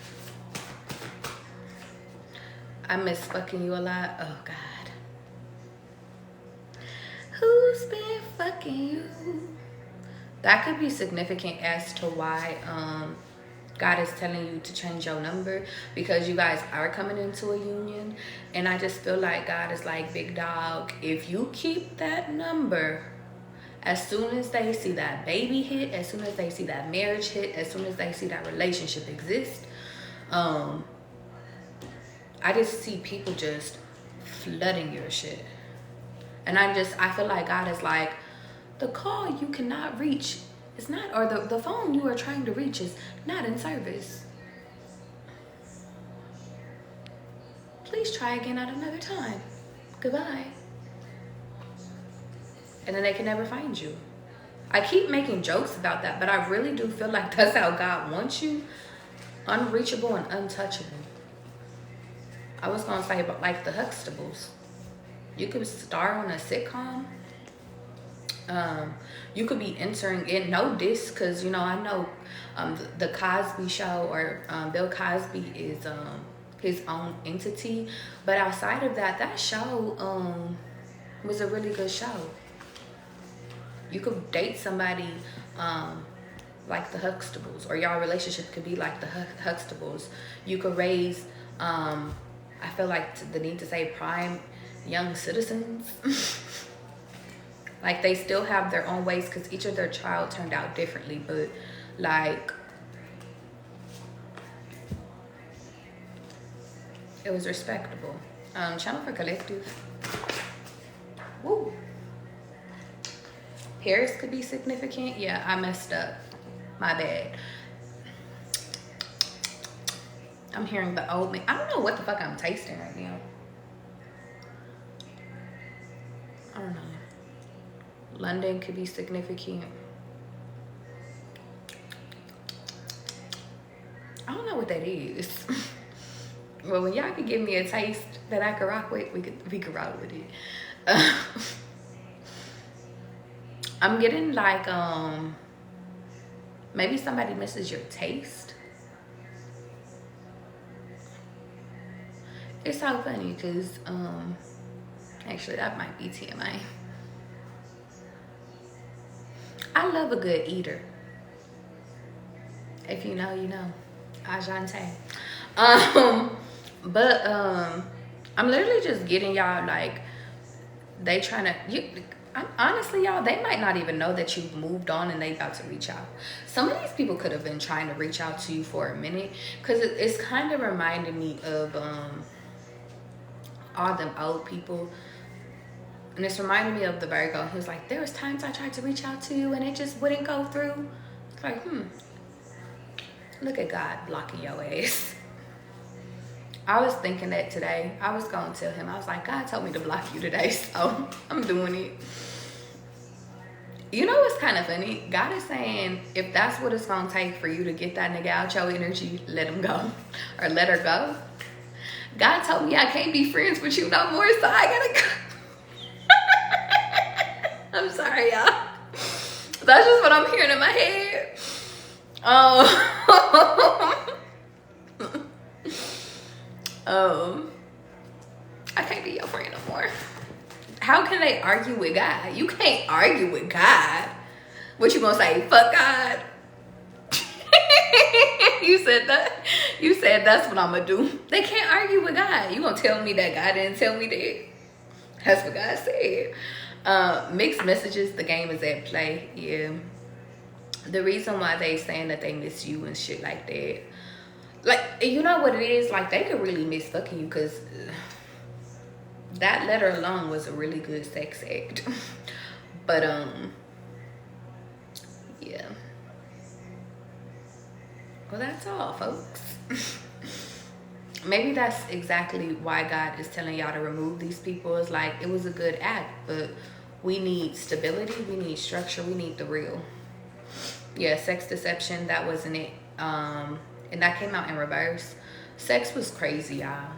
I miss fucking you a lot. Oh God. Who's been fucking you? That could be significant as to why God is telling you to change your number, because you guys are coming into a union. And I just feel like God is like, big dog, if you keep that number, as soon as they see that baby hit, as soon as they see that marriage hit, as soon as they see that relationship exist, I just see people just flooding your shit. And I feel like God is like, the call you cannot reach is not, or the phone you are trying to reach is not in service. Please try again at another time. Goodbye. And then they can never find you. I keep making jokes about that, but I really do feel like that's how God wants you. Unreachable and untouchable. I was gonna say, but like the Huxtables. You could star on a sitcom. You could be entering in, no diss, because, you know, I know the Cosby Show, or Bill Cosby is his own entity. But outside of that, that show was a really good show. You could date somebody like the Huxtables, or y'all relationship could be like the Huxtables. You could raise, I feel like the need to say prime young citizens. Like, they still have their own ways, because each of their child turned out differently, but like it was respectable. Channel for Collective. Woo. Paris could be significant. Yeah, I messed up. My bad. I'm hearing the old man. I don't know what the fuck I'm tasting right now. I don't know. London could be significant. I don't know what that is. Well, when y'all could give me a taste that I could rock with, we could rock with it. I'm getting like maybe somebody misses your taste. It's so funny because actually that might be TMI. I love a good eater. If you know, you know. Ajante. But I'm literally just getting y'all, like, they trying to, honestly, y'all, they might not even know that you've moved on and they about to reach out. Some of these people could have been trying to reach out to you for a minute, because it's kind of reminding me of all them old people. And it's reminding me of the Virgo. He was like, there was times I tried to reach out to you and it just wouldn't go through. It's like, look at God blocking your ass. I was thinking that today. I was going to tell him, I was like, God told me to block you today, so I'm doing it. You know what's kind of funny? God is saying, if that's what it's going to take for you to get that nigga out your energy, let him go. Or let her go. God told me I can't be friends with you no more, so I gotta go. I'm sorry, y'all. That's just what I'm hearing in my head. I can't be your friend no more. How can they argue with God? You can't argue with God. What you gonna say? Fuck God. You said that. You said that's what I'm gonna do. They can't argue with God. You gonna tell me that God didn't tell me that? That's what God said. Mixed messages. The game is at play. Yeah. The reason why they saying that they miss you and shit like that, like, you know what it is? Like, they could really miss fucking you, because that letter alone was a really good sex act. But yeah. Well, that's all, folks. Maybe that's exactly why God is telling y'all to remove these people. It's like, it was a good act, but we need stability, we need structure, we need the real. Yeah, sex deception, that wasn't it. And that came out in reverse. Sex was crazy, y'all.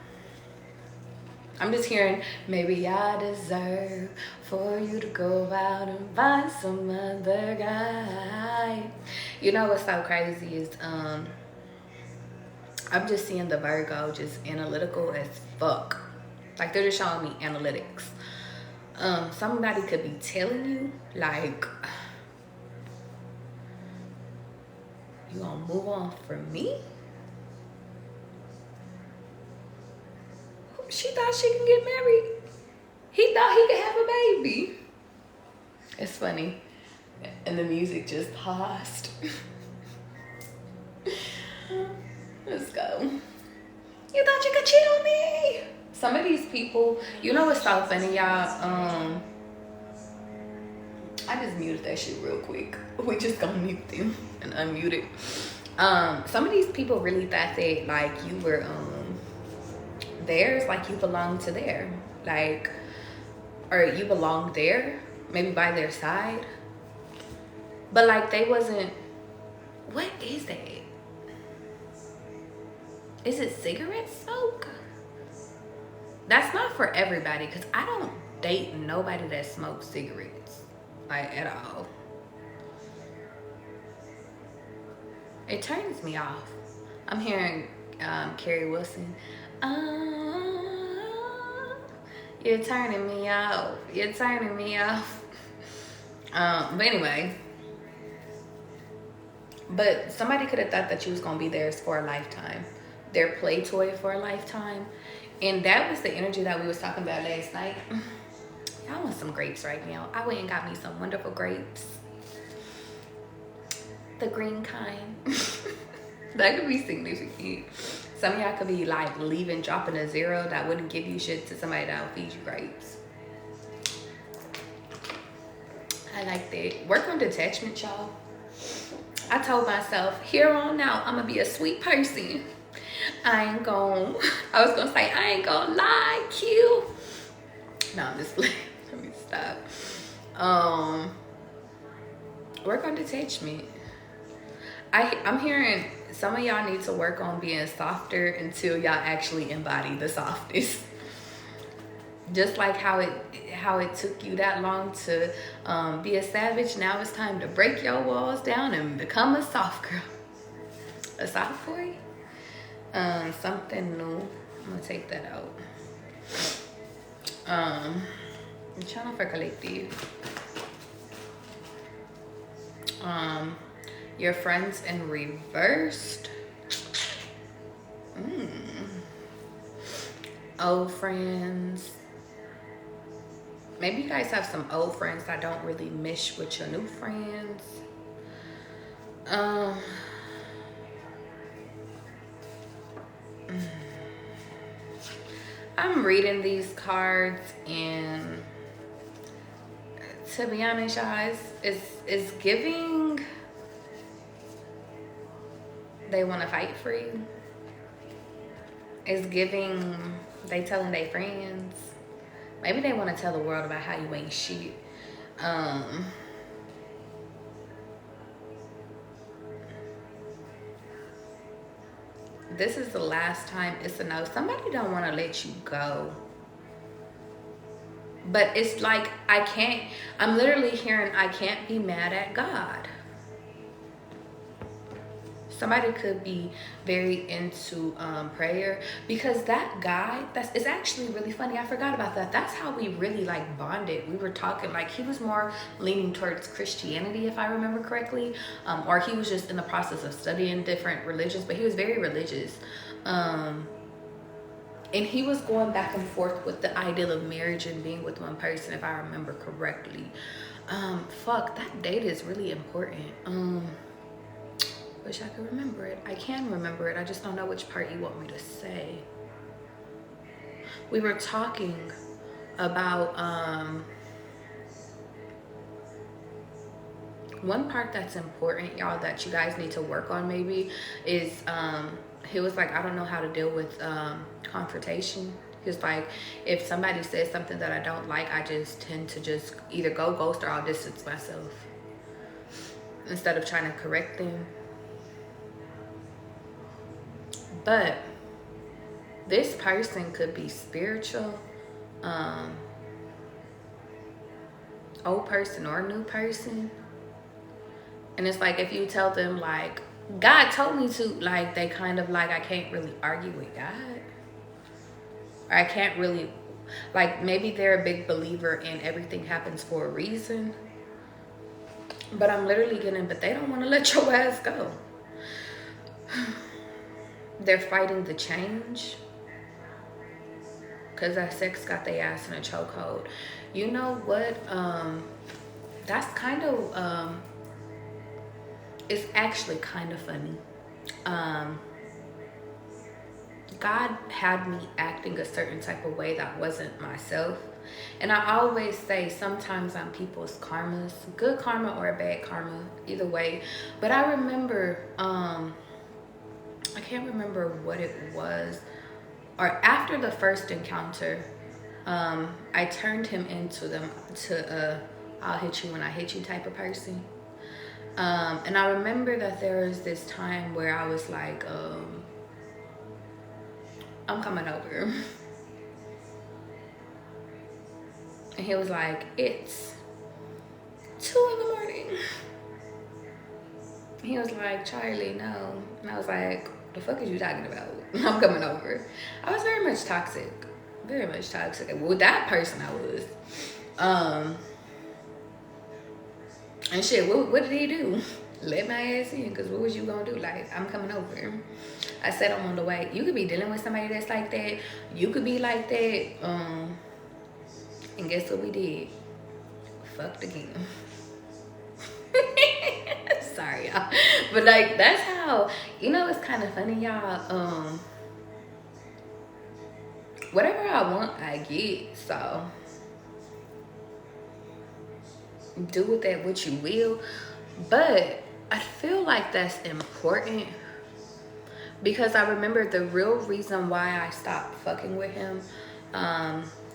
I'm just hearing, maybe I deserve for you to go out and find some other guy. You know what's so crazy is, I'm just seeing the Virgo just analytical as fuck. Like, they're just showing me analytics. Somebody could be telling you, like, you gonna move on from me? She thought she could get married. He thought he could have a baby. It's funny. And the music just paused. Let's go. You thought you could cheat on me? Some of these people, you know what's so funny, y'all? I just muted that shit real quick. We just gonna mute them and unmute it. Some of these people really thought that, like, you were theirs, like you belong to there, like, or you belong there, maybe by their side, but like they wasn't. What is that? Is it cigarette smoke? That's not for everybody, because I don't date nobody that smokes cigarettes, like, at all. It turns me off. I'm hearing Carrie Wilson. You're turning me off. You're turning me off. But anyway. But somebody could have thought that you was going to be theirs for a lifetime. Their play toy for a lifetime. And that was the energy that we was talking about last night. I want some grapes right now. I went and got me some wonderful grapes. The green kind. That could be significant. Some of y'all could be like leaving, dropping a zero that wouldn't give you shit to somebody that will feed you grapes. I like that. Work on detachment, y'all. I told myself, here on out, I'm gonna be a sweet person. I was gonna say, I ain't gonna lie, Q. No, I'm just, let me stop. Work on detachment. I'm hearing some of y'all need to work on being softer until y'all actually embody the softness. Just like how it took you that long to be a savage, now it's time to break your walls down and become a soft girl. A soft boy? Something new. I'm gonna take that out. I'm trying for collective. Your friends in reversed. Old friends. Maybe you guys have some old friends that don't really mesh with your new friends. I'm reading these cards, and to be honest, guys, it's giving they want to fight for you. It's giving they telling their friends. Maybe they want to tell the world about how you ain't shit. This is the last time. It's a no. Somebody don't want to let you go. But it's like, I'm literally hearing, I can't be mad at God. Somebody could be very into prayer, because that guy, it's actually really funny. I forgot about that. That's how we really like bonded. We were talking, like, he was more leaning towards Christianity, if I remember correctly, or he was just in the process of studying different religions, but he was very religious. And he was going back and forth with the ideal of marriage and being with one person, if I remember correctly. Fuck, that date is really important. Wish I could remember it. I can remember it. I just don't know which part you want me to say. We were talking about one part that's important, y'all, that you guys need to work on maybe is he was like, I don't know how to deal with confrontation. He's like, if somebody says something that I don't like, I just tend to just either go ghost or I'll distance myself instead of trying to correct them. But this person could be spiritual, old person or new person. And it's like, if you tell them like, God told me to, like, they kind of like, I can't really argue with God. Or I can't really, like, maybe they're a big believer in everything happens for a reason. But I'm literally getting, but they don't want to let your ass go. They're fighting the change. Because that sex got their ass in a chokehold. You know what? That's kind of, it's actually kind of funny. God had me acting a certain type of way that wasn't myself. And I always say, sometimes I'm people's karmas, good karma or bad karma, either way. But I remember, I can't remember what it was, or after the first encounter, I turned him into I'll hit you when I hit you type of person. And I remember that there was this time where I was like, I'm coming over. And he was like, it's 2 in the morning. He was like, Charlie, no. And I was like, the fuck is you talking about? I'm coming over. I was very much toxic. Very much toxic. With that person I was. And shit, what did he do? Let my ass in, because what was you gonna do? Like, I'm coming over. I said I'm on the way. You could be dealing with somebody that's like that. You could be like that. And guess what we did? Fucked again. Sorry, y'all. But like, that's how, you know, it's kind of funny, y'all. Whatever I want, I get. So do with that what you will. But I feel like that's important, because I remember the real reason why I stopped fucking with him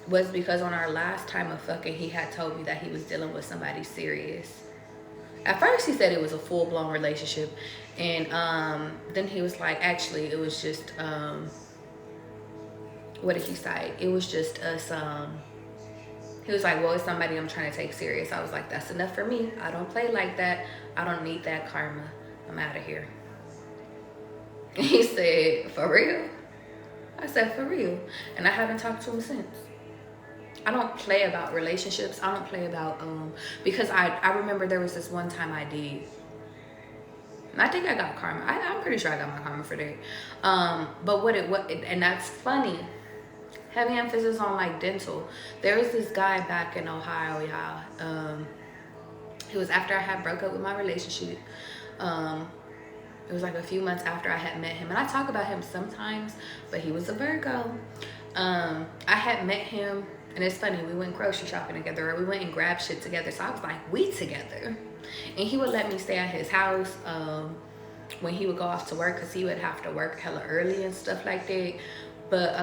was because on our last time of fucking, he had told me that he was dealing with somebody serious. At first he said it was a full-blown relationship, and then he was like, actually it was just what did he say? It was just us. He was like, well, it's somebody I'm trying to take serious. I was like, that's enough for me. I don't play like that. I don't need that karma. I'm out of here. He said, for real? I said, for real. And I haven't talked to him since. I don't play about relationships. I don't play about, because I remember there was this one time I did. And I think I got karma. I'm pretty sure I got my karma for that. But and that's funny. heavy emphasis on like dental. There was this guy back in Ohio, it was after I had broke up with my relationship. It was like a few months after I had met him, and I talk about him sometimes, but he was a Virgo. I had met him, and it's funny, we went grocery shopping together, or we went and grabbed shit together. So I was like, we together. And he would let me stay at his house when he would go off to work, because he would have to work hella early and stuff like that. But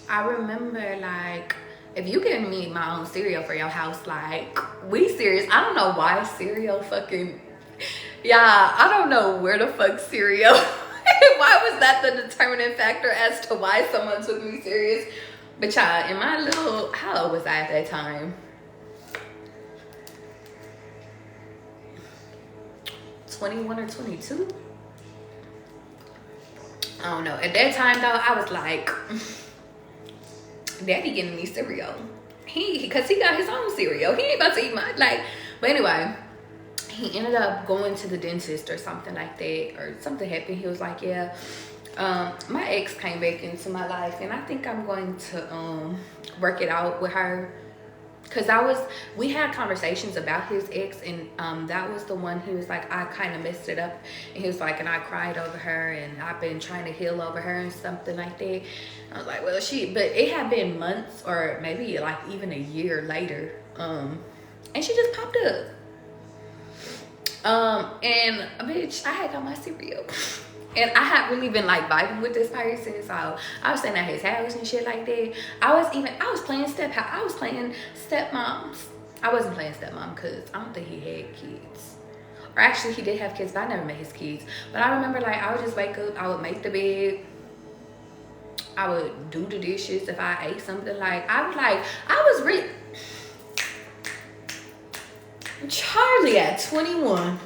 I remember, like, if you give me my own cereal for your house, like, we serious. I don't know why cereal fucking, yeah, I don't know where the fuck cereal, why was that the determining factor as to why someone took me serious? But y'all, in my little, how old was I at that time? 21 or 22? I don't know. At that time though, I was like, Daddy getting me cereal. Cause he got his own cereal. He ain't about to eat my, like, but anyway, he ended up going to the dentist or something like that, or something happened. He was like, yeah, my ex came back into my life, and I think I'm going to work it out with her. Cause we had conversations about his ex, and that was the one. He was like, I kind of messed it up, and he was like, and I cried over her, and I've been trying to heal over her and something like that. I was like, well, but it had been months or maybe like even a year later, and she just popped up, and bitch, I had got my cereal. And I had really been like vibing with this person, so I was staying at his house and shit like that. I was playing stepmoms. I wasn't playing stepmom because I don't think he had kids. Or actually he did have kids, but I never met his kids. But I remember, like, I would just wake up, I would make the bed, I would do the dishes if I ate something. Like, I was really Charlie at 21.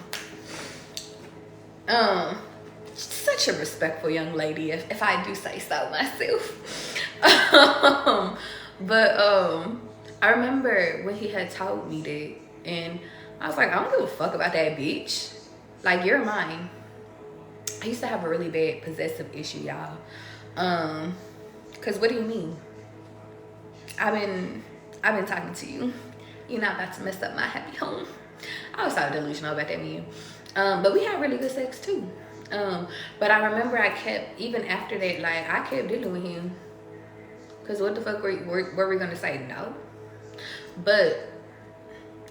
Such a respectful young lady, if I do say so myself. I remember when he had told me that, and I was like, I don't give a fuck about that bitch. Like, you're mine. I used to have a really bad possessive issue, y'all. Cause what do you mean? I've been talking to you. You're not about to mess up my happy home. I was so delusional about that man. But we had really good sex too. But I remember I kept, even after that, like, I kept dealing with him. Cause what the fuck were we gonna say? No. But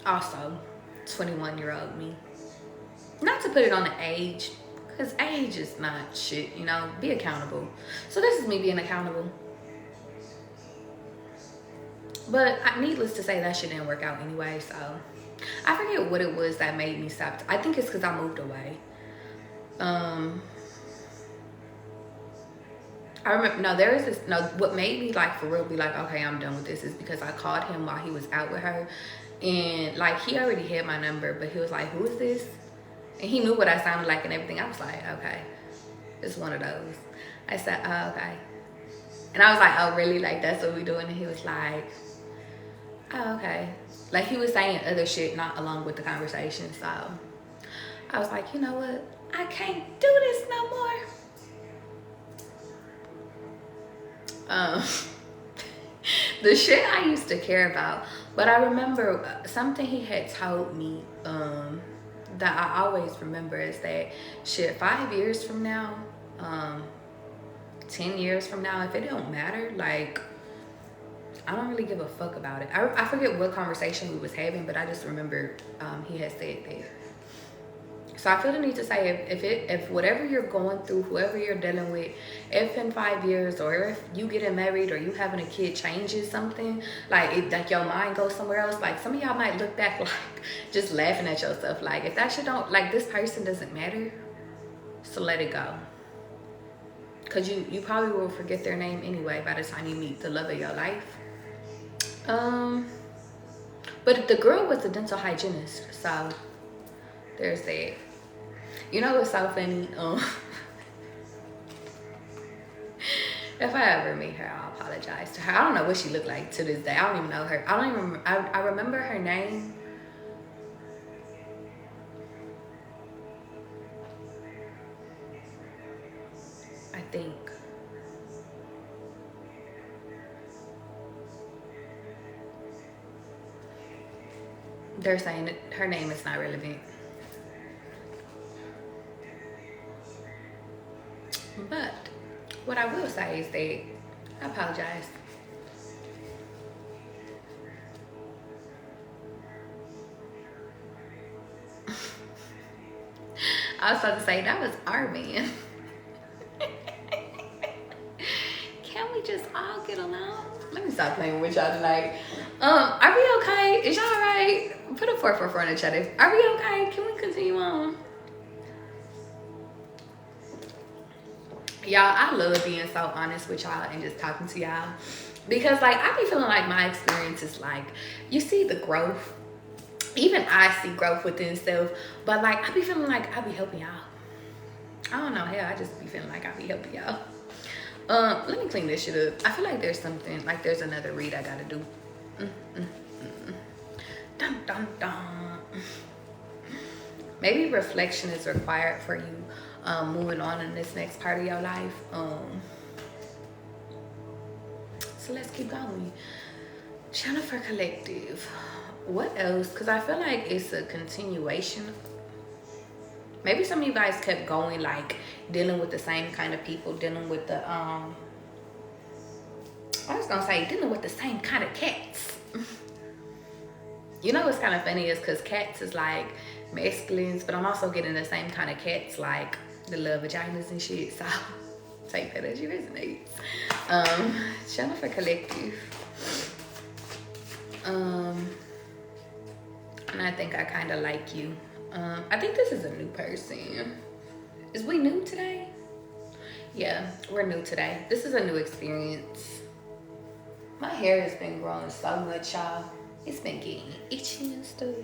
also, 21-year-old me. Not to put it on the age, cause age is not shit, you know. Be accountable. So this is me being accountable. But needless to say, that shit didn't work out anyway. So I forget what it was that made me stop. I think it's cause I moved away. I remember, what made me, like, for real be like, okay, I'm done with this, is because I called him while he was out with her, and like, he already had my number, but he was like, who is this? And he knew what I sounded like and everything. I was like, okay, it's one of those. I said, oh, okay. And I was like, oh, really? Like, that's what we doing? And he was like, oh, okay. Like, he was saying other shit not along with the conversation. So I was like, you know what? I can't do this no more. The shit I used to care about. But I remember something he had told me that I always remember is that shit, 5 years from now, 10 years from now, if it don't matter, like, I don't really give a fuck about it. I forget what conversation we was having, but I just remember he had said that. So I feel the need to say, if whatever you're going through, whoever you're dealing with, if in 5 years, or if you getting married or you having a kid changes something, like, like your mind goes somewhere else, like, some of y'all might look back like just laughing at yourself. Like, if that shit don't, like, this person doesn't matter, so let it go. Cause you probably will forget their name anyway by the time you meet the love of your life. But the girl was a dental hygienist, so there's that. You know what's so funny? If I ever meet her, I'll apologize to her. I don't know what she looked like to this day. I don't even know her. I don't even remember. I remember her name. I think. They're saying that her name is not relevant. But what I will say is that I apologize. I was about to say that was our man. Can we just all get along? Let me stop playing with y'all tonight. Are we okay? Is y'all alright? Put a 444 in the chat. Are we okay? Can we continue on? Y'all, I love being so honest with y'all and just talking to y'all. Because like I be feeling like my experience is like, you see the growth. Even I see growth within self. But like I be feeling like I be helping y'all. I don't know, hell, I just be feeling like I be helping y'all. Let me clean this shit up. I feel like there's something, like there's another read I gotta do. Dun, dun, dun. Maybe reflection is required for you moving on in this next part of your life. So let's keep going. Jennifer Collective. What else? Because I feel like it's a continuation. Maybe some of you guys kept going, like dealing with the same kind of people, dealing with the I was gonna say dealing with the same kind of cats. You know what's kind of funny is because cats is like masculines, but I'm also getting the same kind of cats, like the love vaginas and shit. So take that as you resonate. Jennifer Collective. And I think I kind of like you. I think this is a new person. Is we new today? Yeah, we're new today. This is a new experience. My hair has been growing so much, y'all. It's been getting itchy and stuff.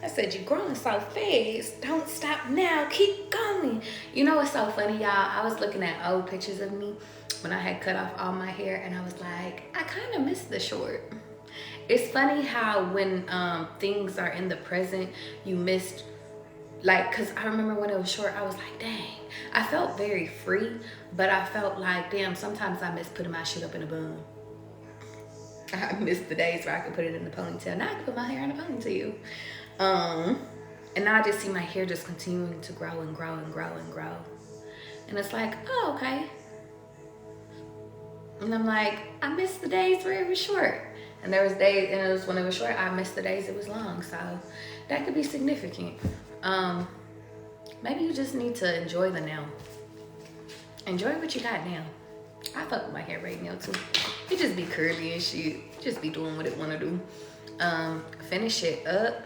I said, you're growing so fast. Don't stop now. Keep going. You know what's so funny, y'all? I was looking at old pictures of me when I had cut off all my hair, and I was like, I kind of miss the short. It's funny how when things are in the present, you missed, like, because I remember when it was short, I was like, dang. I felt very free, but I felt like, damn, sometimes I miss putting my shit up in a bun. I miss the days where I could put it in the ponytail. Now I can put my hair in a ponytail. And now I just see my hair just continuing to grow and grow and grow and grow. And it's like, oh, okay. And I'm like, I miss the days where it was short. And there was days, and it was when it was short, I missed the days it was long. So that could be significant. Maybe you just need to enjoy the now. Enjoy what you got now. I fuck with my hair right now too. It just be curly and shit. Just be doing what it wanna do. Finish it up.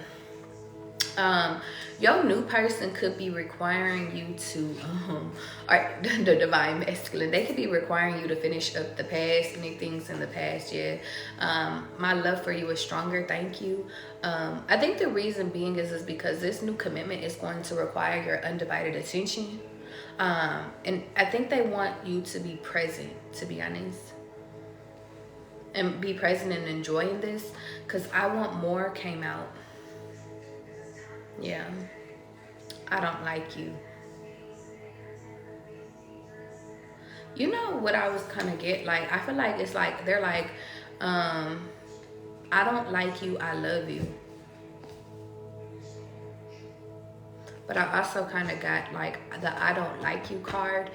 Your new person could be requiring you to, or the divine masculine, they could be requiring you to finish up the past, any things in the past, yeah. My love for you is stronger, thank you. I think the reason being is because this new commitment is going to require your undivided attention. And I think they want you to be present, to be honest. And be present and enjoying this, because I Want More came out. Yeah, I don't like you. You know what I was kind of get, like, I feel like it's like, they're like, I don't like you, I love you. But I also kind of got like the I don't like you card.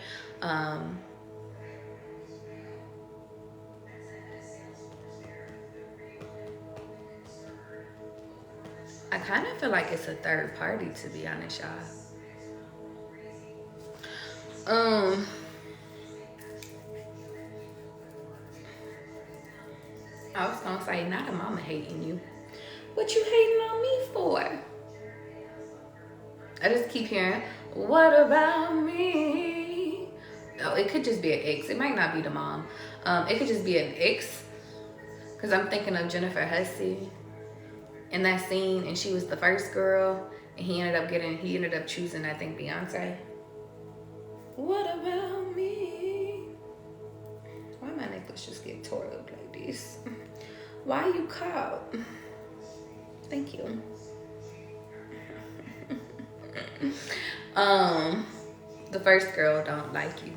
I kind of feel like it's a third party, to be honest, y'all. I was gonna say, not a mama hating you. What you hating on me for? I just keep hearing, what about me? Oh, it could just be an ex. It might not be the mom. It could just be an ex. Because I'm thinking of Jennifer Hussey in that scene, and she was the first girl, and he ended up choosing, I think, Beyonce. What about me? Why my necklace just get tore up like this? Why you called? Thank you. The first girl don't like you.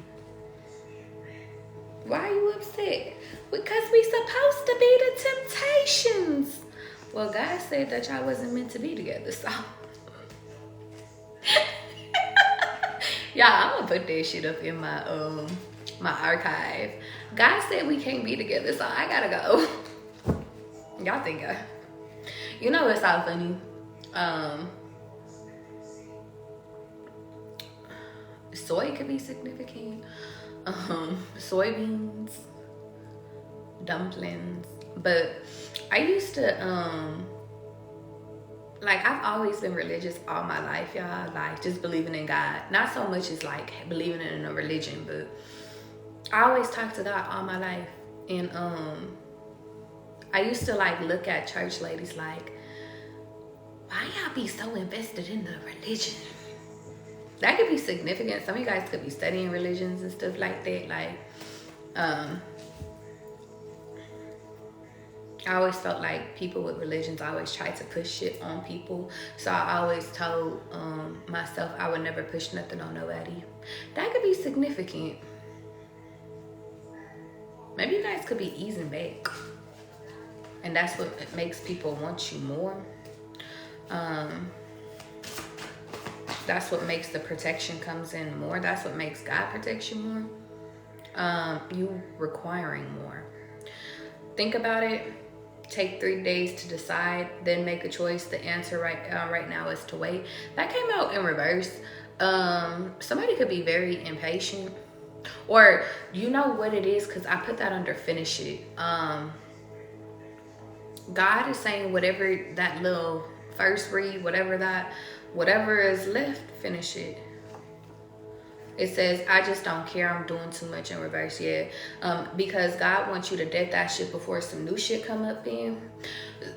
Why are you upset? Because we supposed to be the Temptations. Well, God said that y'all wasn't meant to be together, so. Y'all, I'm gonna put that shit up in my archive. God said we can't be together, so I gotta go. Y'all think you know it's all funny. Soy could be significant. Soybeans, dumplings. But I used to like, I've always been religious all my life, y'all. Like, just believing in God. Not so much as like believing in a religion, but I always talk to God all my life. And I used to like look at church ladies like, why y'all be so invested in the religion? That could be significant. Some of you guys could be studying religions and stuff like that. Like, I always felt like people with religions always try to push shit on people. So I always told myself I would never push nothing on nobody. That could be significant. Maybe you guys could be easing back. And that's what makes people want you more. That's what makes the protection comes in more. That's what makes God protect you more. You requiring more. Think about it. Take 3 days to decide, then make a choice. The answer right now is to wait. That came out in reverse. Somebody could be very impatient, or you know what it is, because I put that under finish it. God is saying whatever that little first read, whatever is left, finish it. It says, I just don't care. I'm doing too much in reverse yet. Because God wants you to dead that shit before some new shit come up in.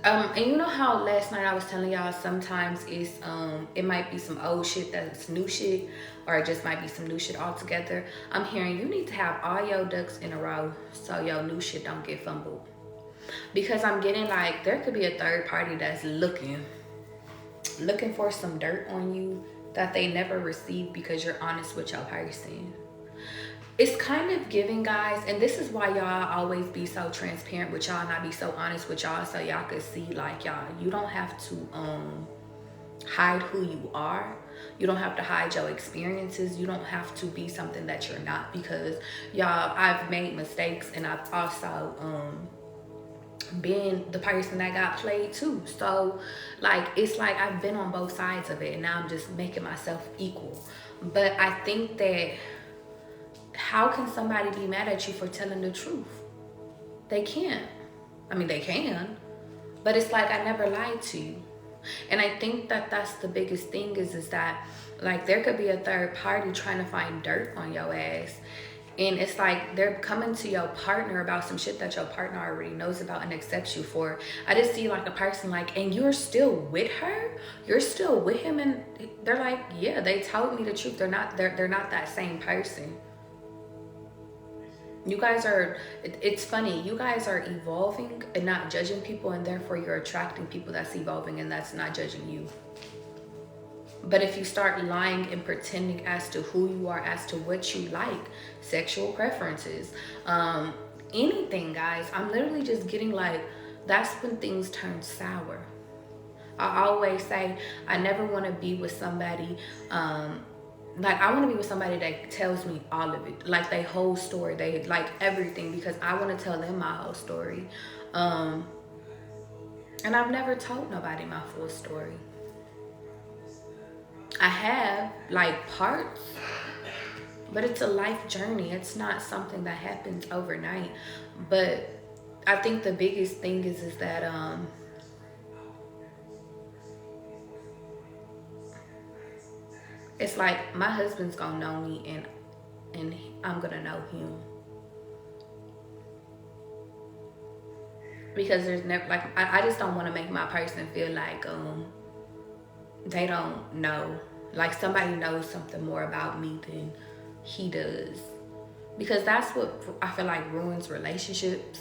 And you know how last night I was telling y'all sometimes it's it might be some old shit that's new shit, or it just might be some new shit altogether. I'm hearing you need to have all your ducks in a row so your new shit don't get fumbled. Because I'm getting like there could be a third party that's looking for some dirt on you that they never received because you're honest with your person. It's kind of giving, guys, and this is why y'all always be so transparent with y'all and I be so honest with y'all, so y'all could see, like, y'all, you don't have to hide who you are. You don't have to hide your experiences. You don't have to be something that you're not, because y'all, I've made mistakes, and I've also been the person that got played too. So like, it's like I've been on both sides of it, and now I'm just making myself equal. But I think that how can somebody be mad at you for telling the truth? They can't. I mean, they can, but it's like I never lied to you. And I think that that's the biggest thing is that like there could be a third party trying to find dirt on your ass. And it's like they're coming to your partner about some shit that your partner already knows about and accepts you for. I just see like a person like, and you're still with her? You're still with him? And they're like, yeah, they told me the truth. They're not that same person. You guys are, it's funny. You guys are evolving and not judging people, and therefore you're attracting people that's evolving and that's not judging you. But if you start lying and pretending as to who you are, as to what you like, sexual preferences, anything, guys, I'm literally just getting like, that's when things turn sour. I always say, I never want to be with somebody, like I want to be with somebody that tells me all of it, like their whole story, they like everything, because I want to tell them my whole story. And I've never told nobody my full story. I have like parts, but it's a life journey. It's not something that happens overnight. But I think the biggest thing is that it's like my husband's gonna know me, and I'm gonna know him, because there's never like I just don't want to make my person feel like they don't know, like somebody knows something more about me than he does, because that's what I feel like ruins relationships.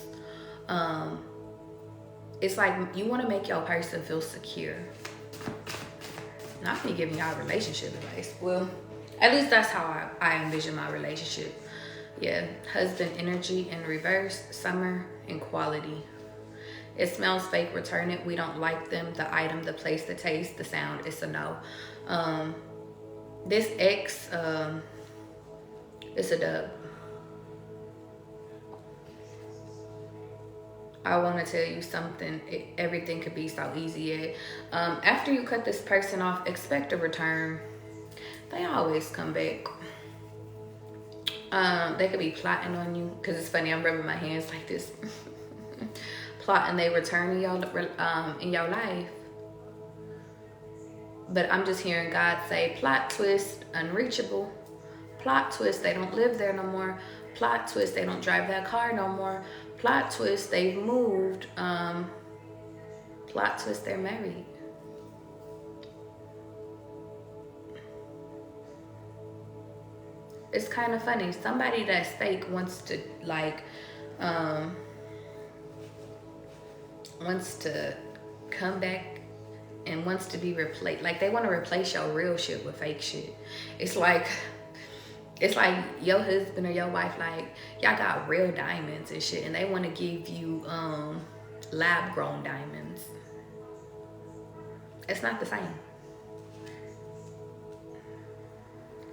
It's like you want to make your person feel secure. Not me giving y'all relationship advice. Well, at least that's how I envision my relationship. Yeah, husband energy in reverse, summer and quality. It smells fake, return it. We don't like them. The item, the place, the taste, the sound, it's a no. This ex, it's a dub. I want to tell you something. Everything could be so easy. Yet. After you cut this person off, expect a return. They always come back. They could be plotting on you. Because it's funny, I'm rubbing my hands like this. Plotting they return in your life. But I'm just hearing God say, plot twist, unreachable. Plot twist, they don't live there no more. Plot twist, they don't drive that car no more. Plot twist, they've moved. Plot twist, they're married. It's kind of funny. Somebody that's fake wants to wants to come back and wants to be replaced. Like, they want to replace your real shit with fake shit. It's like your husband or your wife, like, y'all got real diamonds and shit, and they want to give you lab grown diamonds. It's not the same.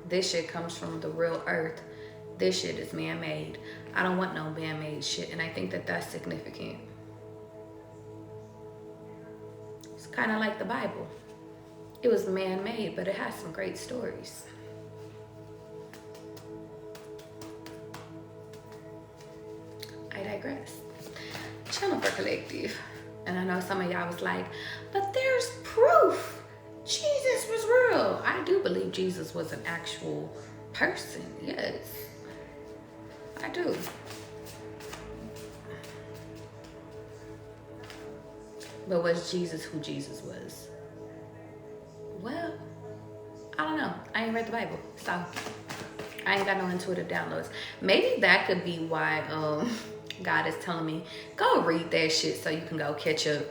This shit comes from the real earth. This shit is man-made. I don't want no man-made shit, and I think that that's significant. It's kind of like the Bible. It was man-made, but it has some great stories. I digress. Channel for collective. And I know some of y'all was like, but there's proof. Jesus was real. I do believe Jesus was an actual person. Yes, I do. But was Jesus who Jesus was? Well, I don't know. I ain't read the Bible, so I ain't got no intuitive downloads. Maybe that could be why God is telling me, go read that shit so you can go catch up.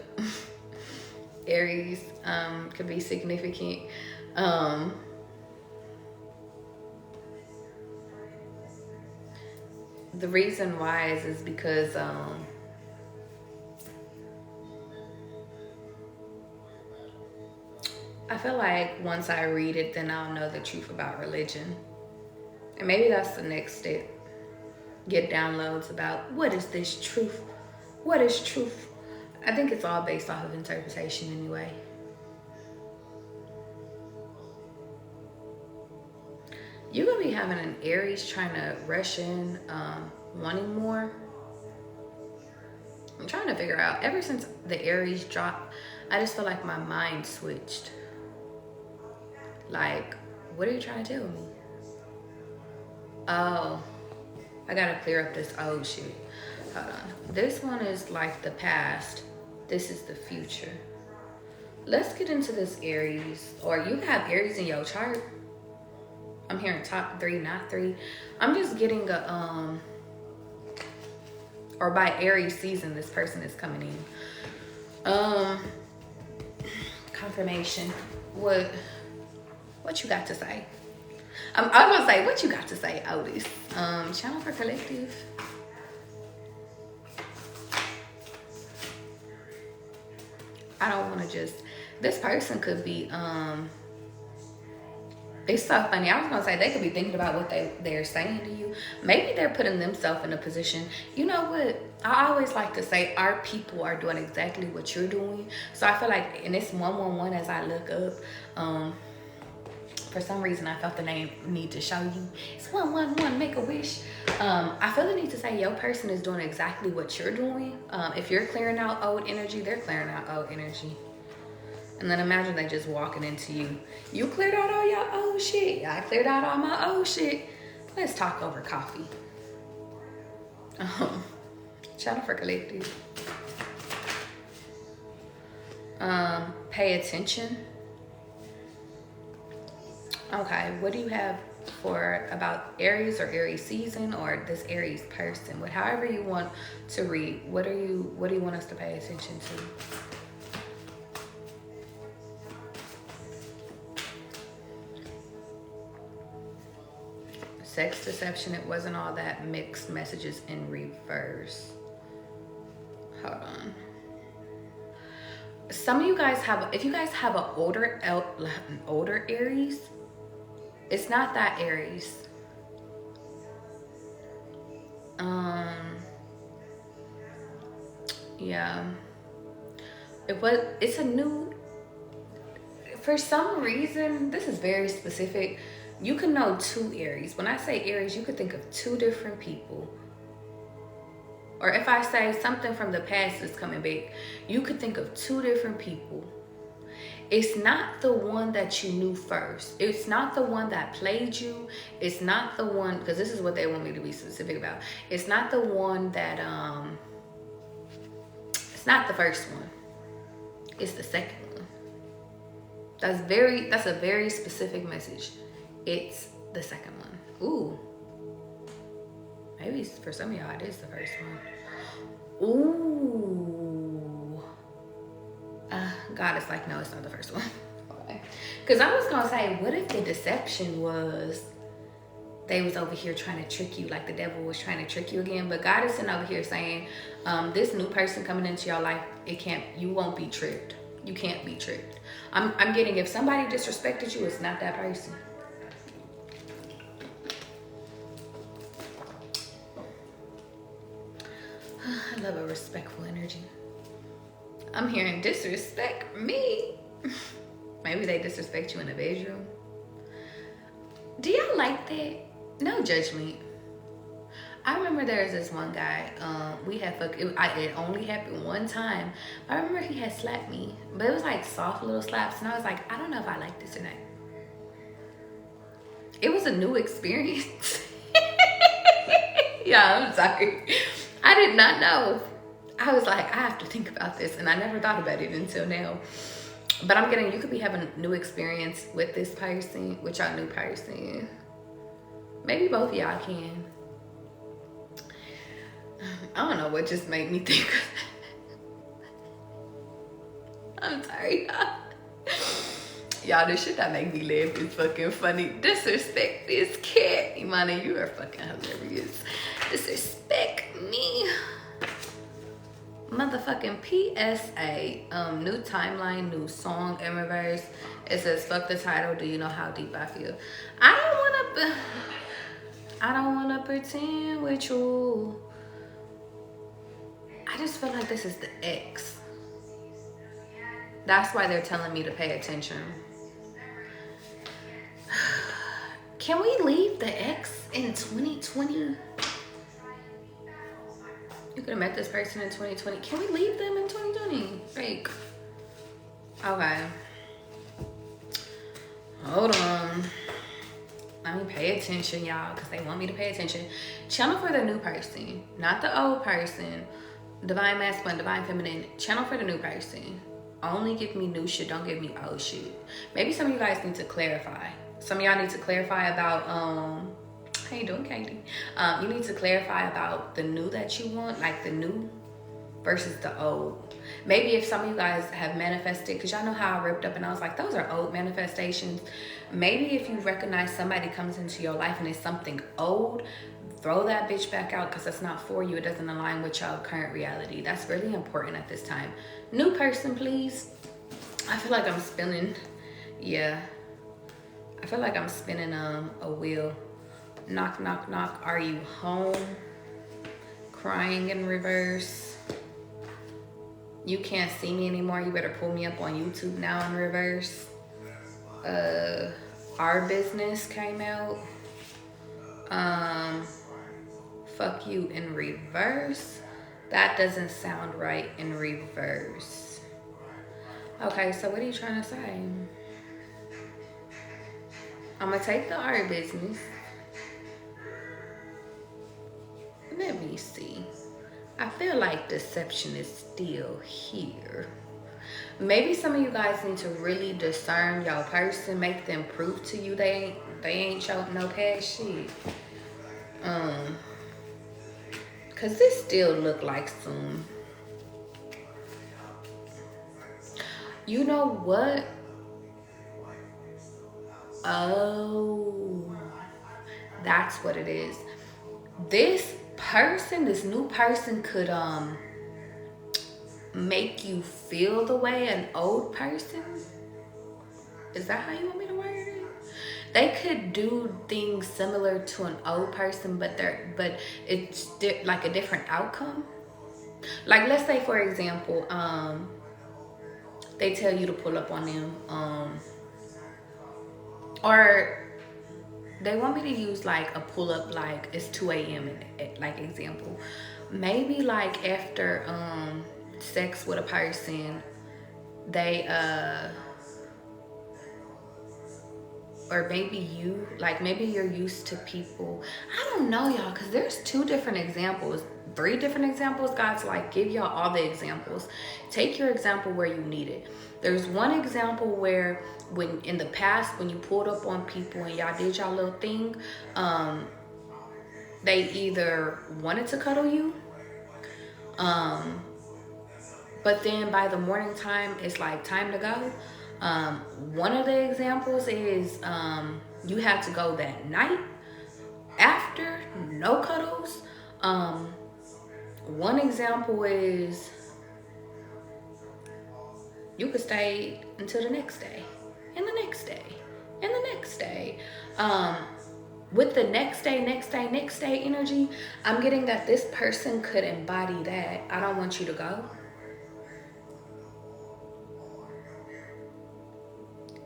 Aries could be significant. The reason why is because I feel like once I read it, then I'll know the truth about religion. And maybe that's the next step. Get downloads about what is this truth? What is truth? I think it's all based off of interpretation anyway. You're going to be having an Aries trying to rush in, wanting more. I'm trying to figure out, ever since the Aries dropped, I just feel like my mind switched. Like, what are you trying to tell me? Oh, I got to clear up this old shit. Hold on. This one is like the past. This is the future. Let's get into this Aries. Or you have Aries in your chart. I'm hearing top 3, not 3. I'm just getting a, or by Aries season, this person is coming in. Confirmation. What you got to say? I was gonna say, what you got to say, Otis? Channel for collective. I don't want to just, this person could be, it's so funny. I was going to say, they could be thinking about what they're saying to you. Maybe they're putting themselves in a position. You know what? I always like to say our people are doing exactly what you're doing. So I feel like, and it's 111 as I look up. For some reason, I felt the need to show you. It's 111, make a wish. I feel the need to say your person is doing exactly what you're doing. If you're clearing out old energy, they're clearing out old energy. And then imagine they just walking into you. You cleared out all your old shit. I cleared out all my old shit. Let's talk over coffee. Channel for collective. Pay attention. Okay, what do you have for about Aries or Aries season or this Aries person? However you want to read, what do you want us to pay attention to? Sex deception, it wasn't all that, mixed messages in reverse. Hold on. some of you guys have, if you guys have an older Aries, it's not that Aries. Yeah. It's a new, for some reason, this is very specific. You can know 2 Aries. When I say Aries, you could think of 2 different people. Or if I say something from the past is coming back, you could think of 2 different people. It's not the one that you knew first. It's not the one that played you. It's not the one, because this is what they want me to be specific about. It's not the one that, it's not the first one. It's the second one. That's a very specific message. It's the second one. Ooh. Maybe for some of y'all, it is the first one. Ooh. God is like, no, it's not the first one. Because I was going to say, what if the deception was they was over here trying to trick you, like the devil was trying to trick you again? But God is sitting over here saying, this new person coming into your life, you won't be tricked. You can't be tricked. I'm getting, if somebody disrespected you, it's not that person. I love a respectful energy. I'm hearing disrespect me. Maybe they disrespect you in the bedroom. Do y'all like that? No judgment. I remember there was this one guy, it only happened one time. I remember he had slapped me, but it was like soft little slaps, and I was like, I don't know if I like this or not. It was a new experience. Yeah, I'm sorry. I did not know. I was like, I have to think about this, and I never thought about it until now. But I'm getting, you could be having a new experience with this person, with your new person. Maybe both of y'all can. I don't know what just made me think. I'm sorry, y'all. Y'all, this shit that make me laugh is fucking funny. Disrespect this cat. Imani, you are fucking hilarious. Disrespect me. Motherfucking PSA. New timeline, new song in reverse. It says, fuck the title. Do you know how deep I feel? I don't wanna pretend with you. I just feel like this is the ex. That's why they're telling me to pay attention. Can we leave the ex in 2020? You could have met this person in 2020. Can we leave them in 2020? Like, okay. Hold on. Let me pay attention, y'all, because they want me to pay attention. Channel for the new person, not the old person. Divine masculine, divine feminine. Channel for the new person. Only give me new shit, don't give me old shit. Maybe some of you guys need to clarify. Some of y'all need to clarify about, how you doing, Katie? You need to clarify about the new that you want, like the new versus the old. Maybe if some of you guys have manifested, because y'all know how I ripped up and I was like, those are old manifestations. Maybe if you recognize somebody comes into your life and it's something old, throw that bitch back out, because that's not for you. It doesn't align with your current reality. That's really important at this time. New person, please. I feel like I'm spinning. Yeah. I feel like I'm spinning a wheel. Knock, knock, knock. Are you home? Crying in reverse. You can't see me anymore. You better pull me up on YouTube now in reverse. Our business came out. Fuck you in reverse. That doesn't sound right in reverse. Okay, so what are you trying to say? I'm gonna take the art business. Let me see. I feel like deception is still here. Maybe some of you guys need to really discern your person, make them prove to you they ain't showing no past shit. Cause this still look like some, you know what? Oh, that's what it is. This person, this new person could make you feel the way an old person. Is that how you want me to word it? They could do things similar to an old person, but it's like a different outcome. Like, let's say for example, they tell you to pull up on them, or they want me to use like a pull up, like it's 2 a.m. like example. Maybe like after sex with a person, they or maybe you, like maybe you're used to people. I don't know, y'all, because there's 2 different examples, 3 different examples. God's like, give y'all all the examples. Take your example where you need it. There's one example where when in the past, when you pulled up on people and y'all did y'all little thing, they either wanted to cuddle you, but then by the morning time, it's like time to go. One of the examples is you have to go that night after, no cuddles. One example is you could stay until the next day, and the next day, and the next day. With the next day energy, I'm getting that this person could embody that. I don't want you to go.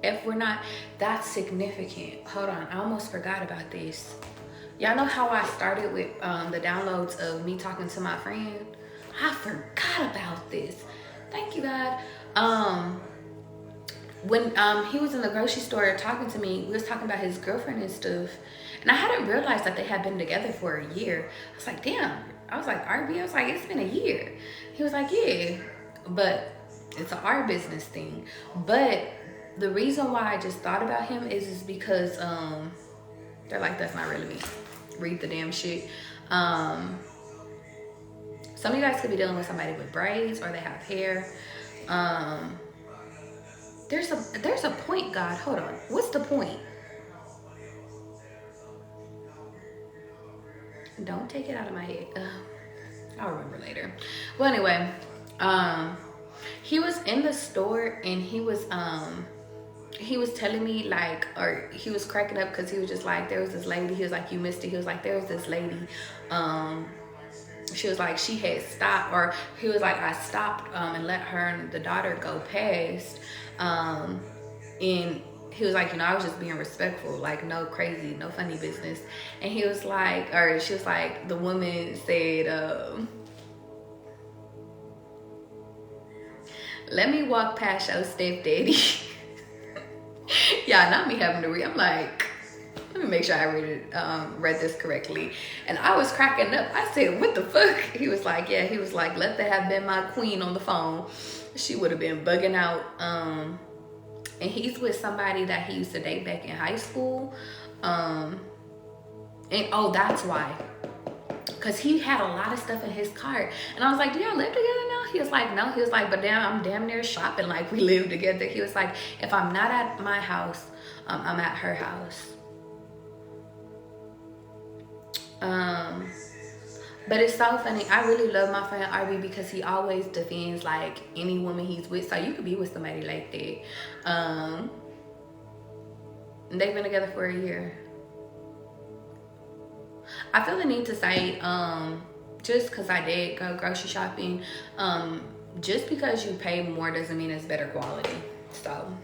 If we're not, that's significant. Hold on, I almost forgot about this. Y'all know how I started with the downloads of me talking to my friend? I forgot about this. Thank you, God. When he was in the grocery store talking to me, we was talking about his girlfriend and stuff. And I hadn't realized that they had been together for a year. I was like, damn. I was like, R.A.B? I was like, it's been a year. He was like, yeah. But it's our business thing. But the reason why I just thought about him is because they're like, that's not really me. Read the damn shit. Some of you guys could be dealing with somebody with braids, or they have hair. There's a point, God. Hold on. What's the point? Don't take it out of my head. I'll remember later. Well, anyway, he was in the store and he was telling me, like, or he was cracking up because he was just like, there was this lady. He was like, you missed it. He was like, there was this lady. She was like, she had stopped, or he was like, I stopped and let her and the daughter go past. And he was like, you know, I was just being respectful, like no crazy, no funny business. And he was like, or she was like, the woman said, let me walk past your stepdaddy. Yeah, not me having to read. I'm like, let me make sure I read this correctly. And I was cracking up. I said, what the fuck? He was like, yeah. He was like, let that have been my queen on the phone. She would have been bugging out. And he's with somebody that he used to date back in high school. And oh, that's why. Because he had a lot of stuff in his cart. And I was like, do y'all live together now? He was like, no. He was like, but damn, I'm damn near shopping like we live together. He was like, if I'm not at my house, I'm at her house. But it's so funny. I really love my friend R.A.B because he always defends like any woman he's with. So you could be with somebody like that. And they've been together for a year. I feel the need to say, just because I did go grocery shopping, just because you pay more doesn't mean it's better quality. So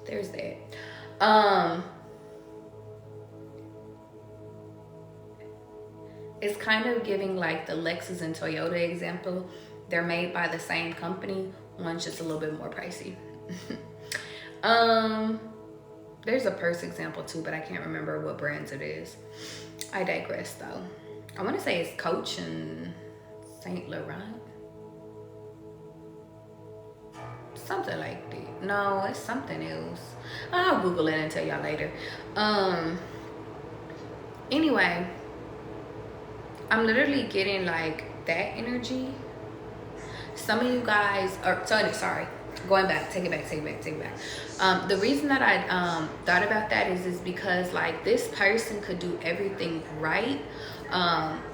there's that. It's kind of giving like the Lexus and Toyota example. They're made by the same company. One's just a little bit more pricey. There's a purse example too, but I can't remember what brands it is. I digress though. I want to say it's Coach and Saint Laurent. Something like that. No, it's something else. I'll Google it and tell y'all later. Anyway, I'm literally getting like that energy. Some of you guys are, sorry, going back, take it back. The reason that I thought about that is because like this person could do everything right,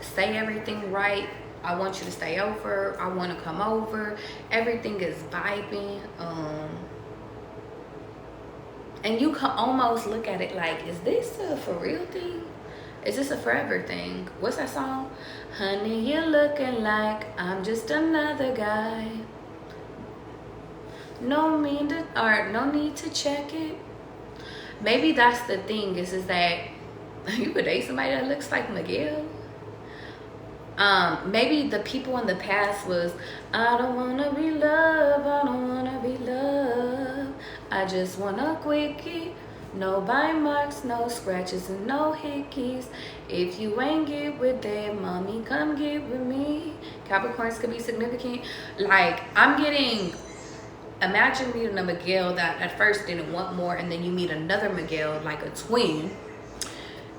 say everything right, I want you to stay over. I want to come over. Everything is vibing. And you can almost look at it like, is this a for real thing? Is this a forever thing? What's that song? Honey, you're looking like I'm just another guy. No need to check it. Maybe that's the thing is that you could date somebody that looks like Miguel. Maybe the people in the past was, I don't wanna be loved, I don't wanna be loved. I just want a quickie. No bite marks, no scratches, and no hickeys. If you ain't get with that, mommy, come get with me. Capricorns could be significant. Like, I'm getting, imagine meeting a Miguel that at first didn't want more, and then you meet another Miguel, like a twin,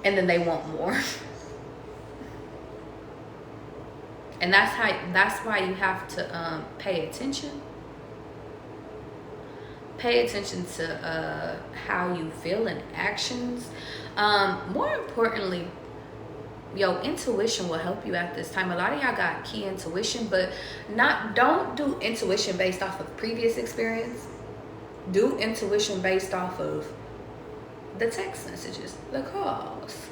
and then they want more. And that's why you have to pay attention. Pay attention to how you feel and actions. More importantly, your intuition will help you at this time. A lot of y'all got key intuition, but don't do intuition based off of previous experience. Do intuition based off of the text messages, the calls,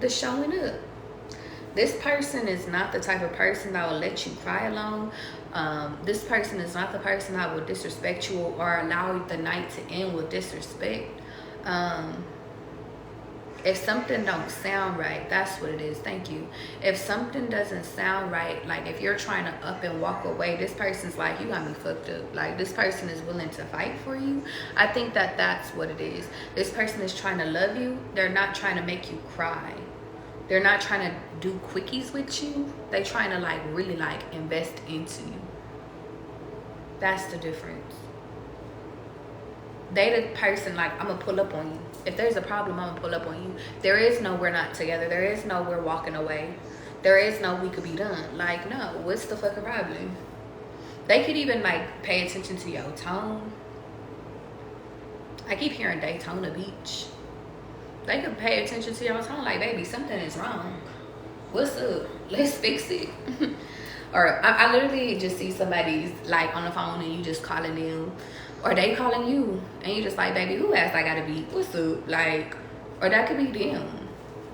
the showing up. This person is not the type of person that will let you cry alone. This person is not the person that will disrespect you or allow the night to end with disrespect. If something don't sound right, that's what it is. Thank you. If something doesn't sound right, like if you're trying to up and walk away, this person's like, you got me fucked up. Like, this person is willing to fight for you. I think that that's what it is. This person is trying to love you. They're not trying to make you cry. They're not trying to do quickies with you. They're trying to like really like invest into you. That's the difference. They the person like, I'm gonna pull up on you. If there's a problem, I'm gonna pull up on you. There is no we're not together. There is no we're walking away. There is no we could be done. Like, no, what's the fucking problem? They could even like pay attention to your tone. I keep hearing Daytona Beach. They could pay attention to your tone, like, baby, something is wrong. What's up? Let's fix it. Or I literally just see somebody's like on the phone and you just calling them, or they calling you and you just like, baby, who else I gotta be? What's up? Like, or that could be them.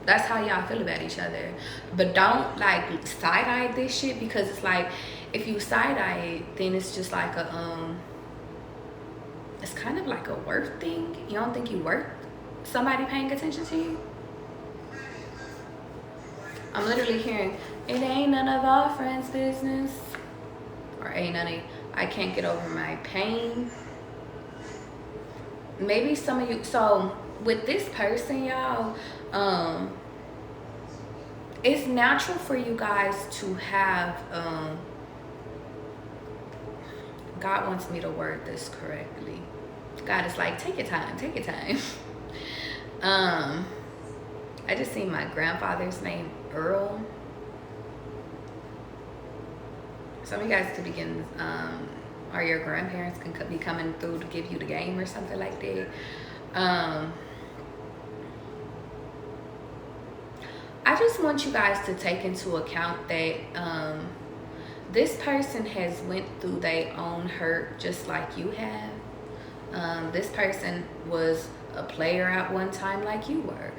That's how y'all feel about each other. But don't like side eye this shit, because it's like, if you side eye it, then it's just like a it's kind of like a worth thing. You don't think you worth somebody paying attention to you? I'm literally hearing, it ain't none of our friends' business, or ain't none of, I can't get over my pain. Maybe some of you, so with this person, y'all, it's natural for you guys to have, God wants me to word this correctly. God is like, take your time, take your time. I just seen my grandfather's name, Earl. Some of you guys could begin, or your grandparents can be coming through to give you the game or something like that. I just want you guys to take into account that this person has went through their own hurt just like you have. This person was a player at one time like you were.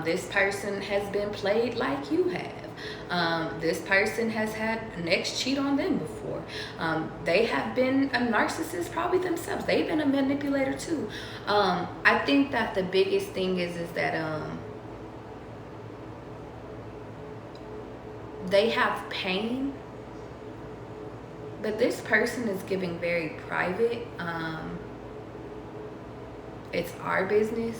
This person has been played like you have. This person has had an ex cheat on them before. They have been a narcissist probably themselves. They've been a manipulator too. I think that the biggest thing is that they have pain, but this person is giving very private. It's our business.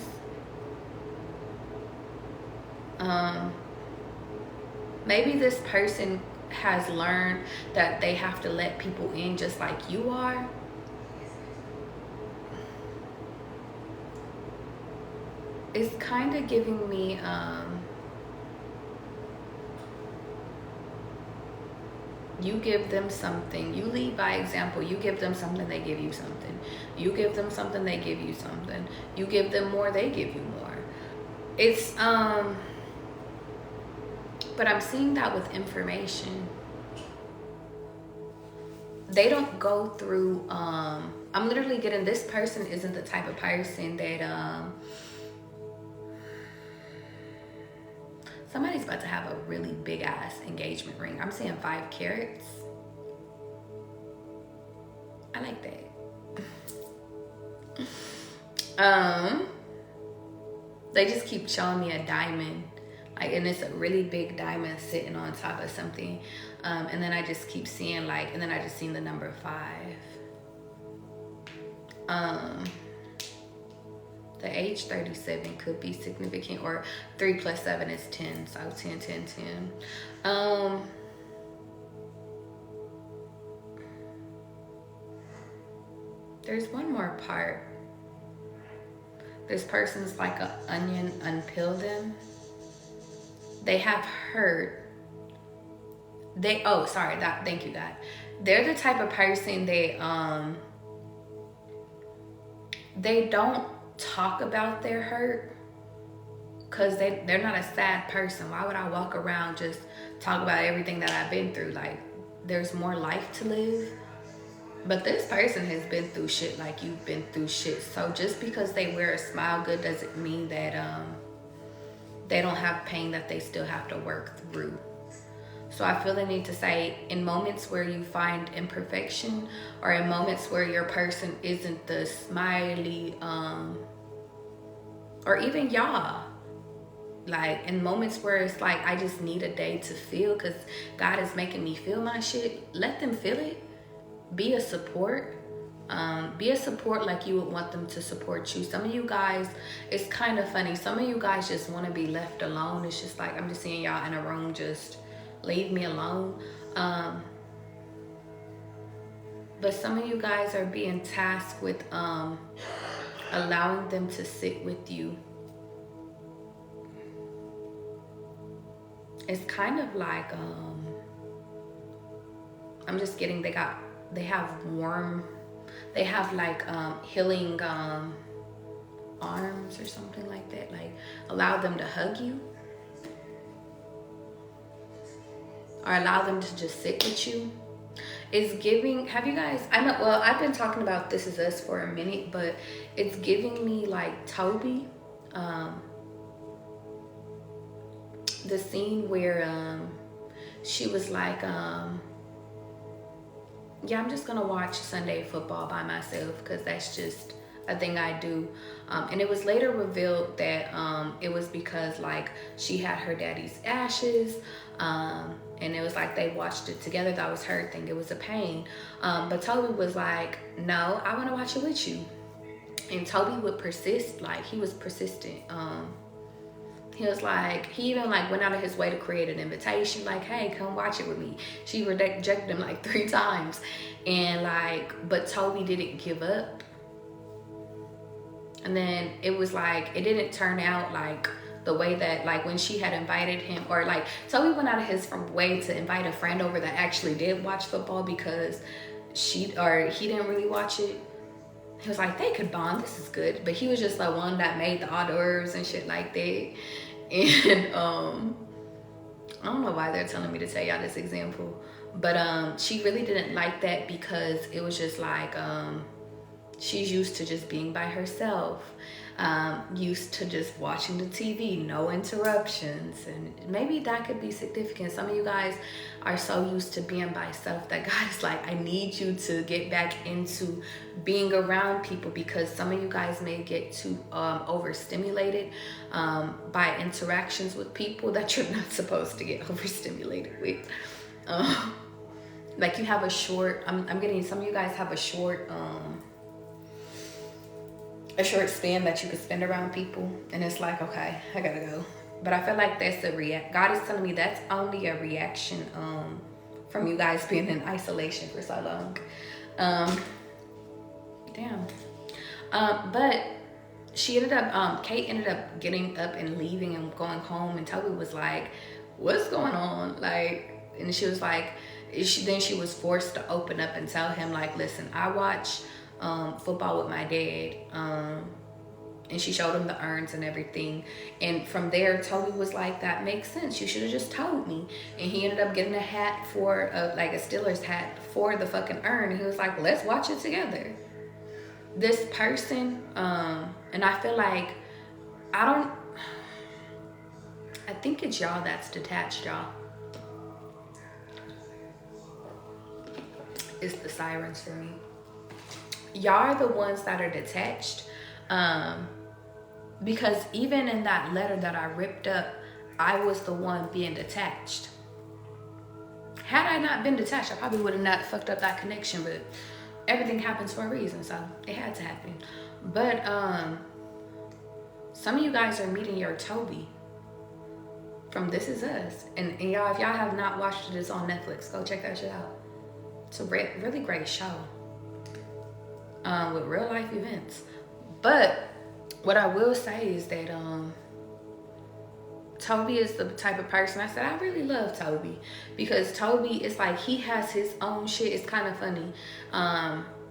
Maybe this person has learned that they have to let people in just like you are. It's kind of giving me you give them something, you lead by example. You give them something, they give you something. You give them something, they give you something. You give them more, they give you more. It's but I'm seeing that with information. they don't go through, I'm literally getting, this person isn't the type of person that, somebody's about to have a really big ass engagement ring. I'm seeing 5 carats. I like that. They just keep showing me a diamond, like, and it's a really big diamond sitting on top of something. And then I just keep seeing like, and then I just seen the number 5. The age 37 could be significant, or 3 plus 7 is 10, so 10, 10, 10. There's one more part. This person's like an onion, unpeel them. They have hurt. Thank you, God. They're the type of person they don't talk about their hurt, because they're not a sad person. Why would I walk around just talk about everything that I've been through? Like, there's more life to live. But this person has been through shit like you've been through shit. So just because they wear a smile good doesn't mean that they don't have pain that they still have to work through. So I feel the need to say, in moments where you find imperfection, or in moments where your person isn't the smiley, or even y'all, like in moments where it's like, I just need a day to feel because God is making me feel my shit, let them feel it. Be a support. Be a support like you would want them to support you. Some of you guys, it's kind of funny. Some of you guys just want to be left alone. It's just like, I'm just seeing y'all in a room, just leave me alone. But some of you guys are being tasked with allowing them to sit with you. It's kind of like, I'm just getting, they have like healing arms or something like that. Like, allow them to hug you, or allow them to just sit with you. It's giving, have you guys, I know, well, I've been talking about This Is Us for a minute, but it's giving me like Toby, the scene where she was like, yeah, I'm just gonna watch Sunday football by myself because that's just a thing I do. And it was later revealed that it was because like she had her daddy's ashes, and it was like they watched it together. That was her thing. It was a pain. But Toby was like, no, I want to watch it with you. And Toby would persist. Like, he was persistent. He was like, he even like went out of his way to create an invitation, like, hey, come watch it with me. She rejected him like 3 times. And like, but Toby didn't give up. And then it was like, it didn't turn out like the way that, like when she had invited him, or like Toby went out of his way to invite a friend over that actually did watch football because he didn't really watch it. He was like, they could bond, this is good. But he was just the one that made the hors d'oeuvres and shit like that. And I don't know why they're telling me to tell y'all this example, but she really didn't like that because it was just like, she's used to just being by herself, used to just watching the TV, no interruptions. And maybe that could be significant. Some of you guys are so used to being by yourself that God is like, I need you to get back into being around people, because some of you guys may get too overstimulated by interactions with people that you're not supposed to get overstimulated with. Like you have a short, I'm getting, some of you guys have a short span that you could spend around people, and it's like, okay, I gotta go. But I feel like that's God is telling me that's only a reaction from you guys being in isolation for so long. But she ended up, Kate ended up getting up and leaving and going home, and Toby was like, what's going on? Like, and she was like, then she was forced to open up and tell him like, listen, I watch football with my dad, And she showed him the urns and everything. And from there, Toby was like, that makes sense. You should have just told me. And he ended up getting a hat for, like a Steelers hat for the fucking urn. And he was like, well, let's watch it together. This person, and I feel like, I think it's y'all that's detached, y'all. It's the sirens for me. Y'all are the ones that are detached. Because even in that letter that I ripped up, I was the one being detached. Had I not been detached, I probably would have not fucked up that connection, but everything happens for a reason, so it had to happen. But some of you guys are meeting your Toby from This Is Us. And y'all, if y'all have not watched it, it's on Netflix. Go check that shit out. It's a really great show with real life events. But what I will say is that Toby is the type of person, I said, I really love Toby, because Toby is like, he has his own shit. It's kind of funny.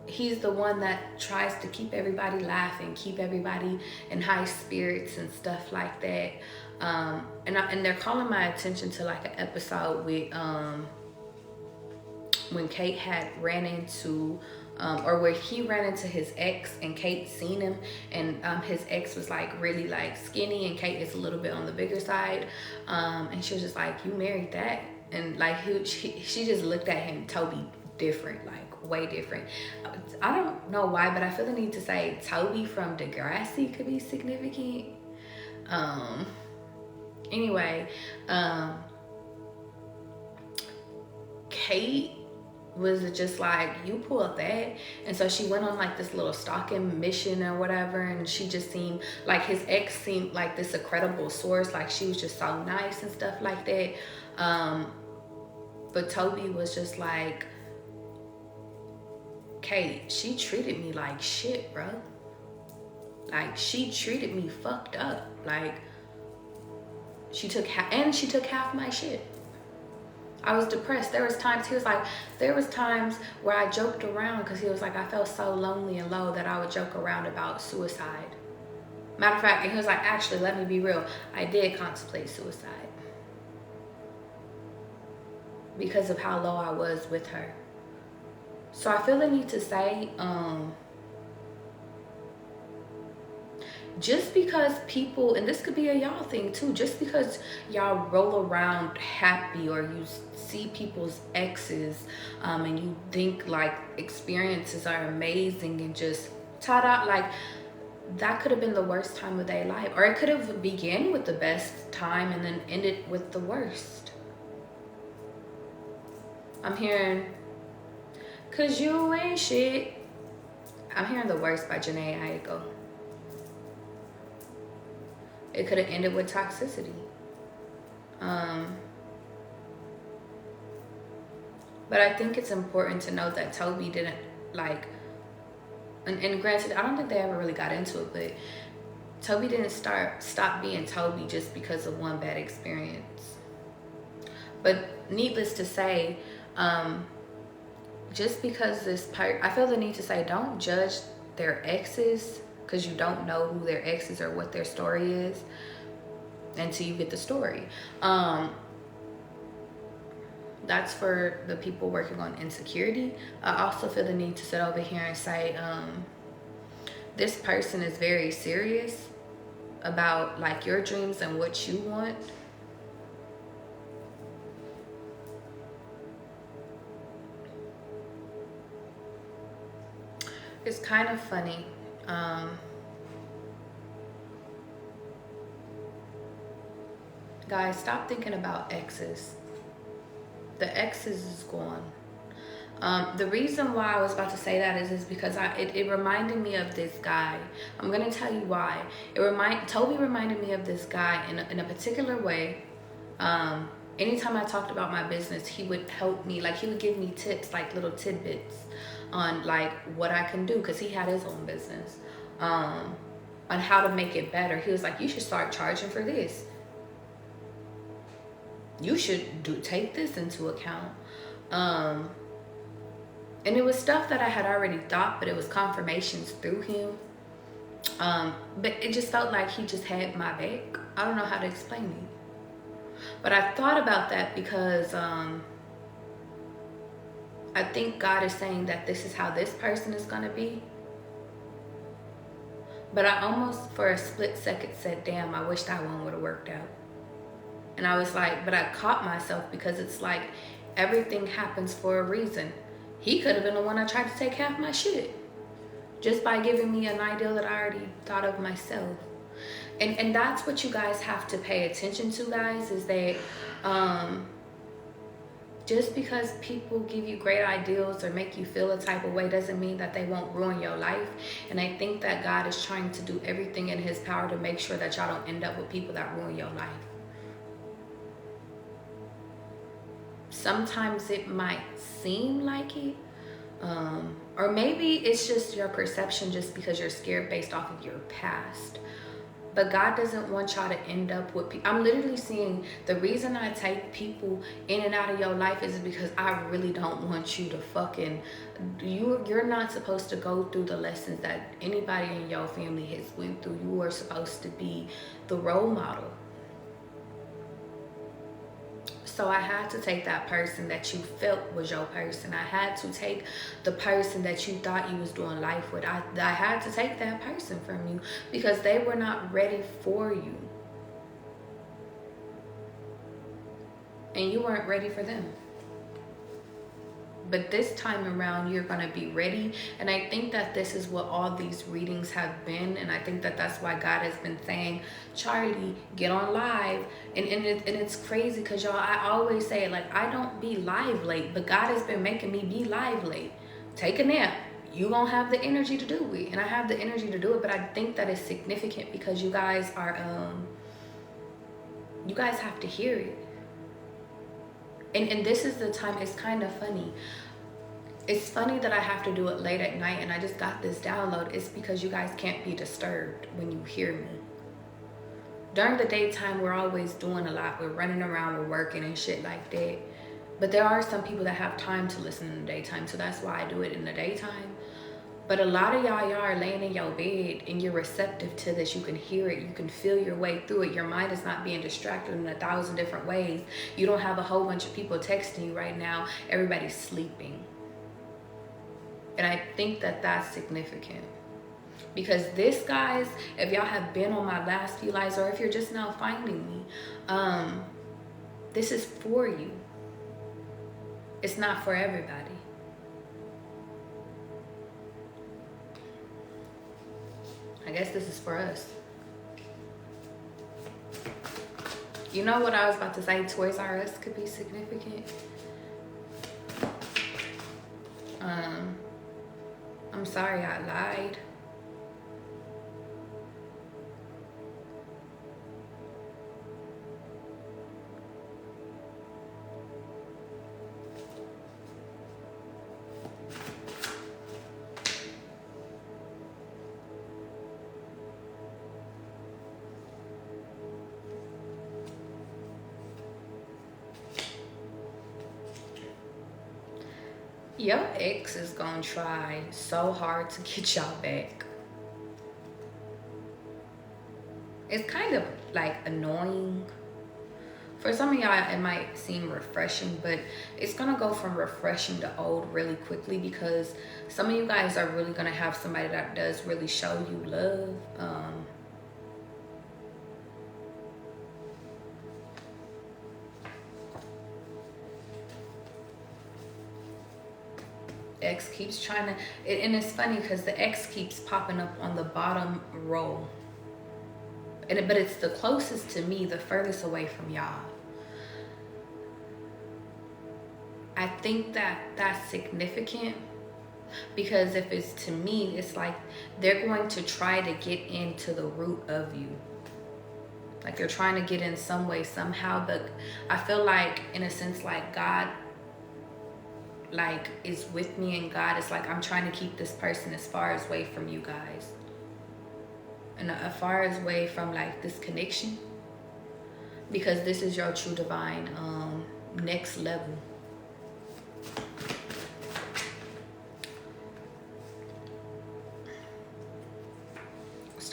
He's the one that tries to keep everybody laughing, keep everybody in high spirits and stuff like that. And they're calling my attention to like an episode with when Kate had ran into or where he ran into his ex and Kate seen him, and his ex was like really like skinny and Kate is a little bit on the bigger side, and she was just like, you married that? And like she just looked at him, Toby, different, like way different. I don't know why, but I feel the need to say Toby from Degrassi could be significant. Anyway, Kate was just like, you pulled that. And so she went on like this little stalking mission or whatever, and she just seemed like, his ex seemed like this incredible source, like she was just so nice and stuff like that. But Toby was just like, Kate, she treated me like shit, bro. Like, she treated me fucked up. Like, she took half my shit. I was depressed. There was times, he was like, there was times where I joked around, because he was like, I felt so lonely and low that I would joke around about suicide. Matter of fact, and he was like, actually, let me be real, I did contemplate suicide because of how low I was with her. So I feel the need to say, just because people, and this could be a y'all thing too, just because y'all roll around happy or you see people's exes and you think like experiences are amazing and just ta-da, like that could have been the worst time of their life, or it could have begun with the best time and then ended with the worst. I'm hearing, cause you ain't shit. I'm hearing the worst by Janae Aiko. It could have ended with toxicity. But I think it's important to note that Toby didn't like, and granted, I don't think they ever really got into it, but Toby didn't stop being Toby just because of one bad experience. But needless to say, just because I feel the need to say, don't judge their exes because you don't know who their ex is or what their story is until you get the story. That's for the people working on insecurity. I also feel the need to sit over here and say, this person is very serious about like your dreams and what you want. It's kind of funny. Guys, stop thinking about exes. The exes is gone. The reason why I was about to say that is because it reminded me of this guy. I'm gonna tell you why. Toby reminded me of this guy in a particular way. Anytime I talked about my business, he would help me. Like, he would give me tips, like little tidbits on like what I can do, because he had his own business, on how to make it better. He was like, you should start charging for this. You should take this into account. And it was stuff that I had already thought, but it was confirmations through him. But it just felt like he just had my back. I don't know how to explain it. But I thought about that because I think God is saying that this is how this person is going to be. But I almost for a split second said, damn, I wish that one would have worked out. And I was like, but I caught myself because it's like everything happens for a reason. He could have been the one that tried to take half my shit just by giving me an ideal that I already thought of myself. And that's what you guys have to pay attention to, guys, is that just because people give you great ideals or make you feel a type of way doesn't mean that they won't ruin your life. And I think that God is trying to do everything in his power to make sure that y'all don't end up with people that ruin your life. Sometimes it might seem like it, or maybe it's just your perception just because you're scared based off of your past. But God doesn't want y'all to end up with people. I'm literally seeing the reason I take people in and out of your life is because I really don't want you to fucking, you're not supposed to go through the lessons that anybody in your family has went through. You are supposed to be the role model. So I had to take that person that you felt was your person. I had to take the person that you thought you was doing life with. I had to take that person from you because they were not ready for you. And you weren't ready for them. But this time around, you're going to be ready. And I think that this is what all these readings have been. And I think that that's why God has been saying, Charlie, get on live. And it's crazy because, y'all, I always say, like, I don't be live late. But God has been making me be live late. Take a nap. You going to have the energy to do it. And I have the energy to do it. But I think that is significant because you guys are, you guys have to hear it. And this is the time, it's kind of funny. It's funny that I have to do it late at night and I just got this download. It's because you guys can't be disturbed when you hear me. During the daytime, we're always doing a lot. We're running around, we're working and shit like that. But there are some people that have time to listen in the daytime, so that's why I do it in the daytime. But a lot of y'all are laying in your bed and you're receptive to this. You can hear it. You can feel your way through it. Your mind is not being distracted in 1,000 different ways. You don't have a whole bunch of people texting you right now. Everybody's sleeping. And I think that that's significant. Because this, guys, if y'all have been on my last few lives or if you're just now finding me, this is for you. It's not for everybody. I guess this is for us. You know what I was about to say? Toys R Us could be significant. I'm sorry I lied. Your ex is gonna try so hard to get y'all back. It's kind of like annoying. For some of y'all, it might seem refreshing, but it's gonna go from refreshing to old really quickly because some of you guys are really gonna have somebody that does really show you love. X keeps trying to, and it's funny because the X keeps popping up on the bottom row. But it's the closest to me, the furthest away from y'all. I think that that's significant because if it's to me, it's like they're going to try to get into the root of you. Like they're trying to get in some way, somehow. But I feel like, in a sense, like God like is with me, and God is like, I'm trying to keep this person as far as away from you guys. And as far as away from like this connection. Because this is your true divine next level.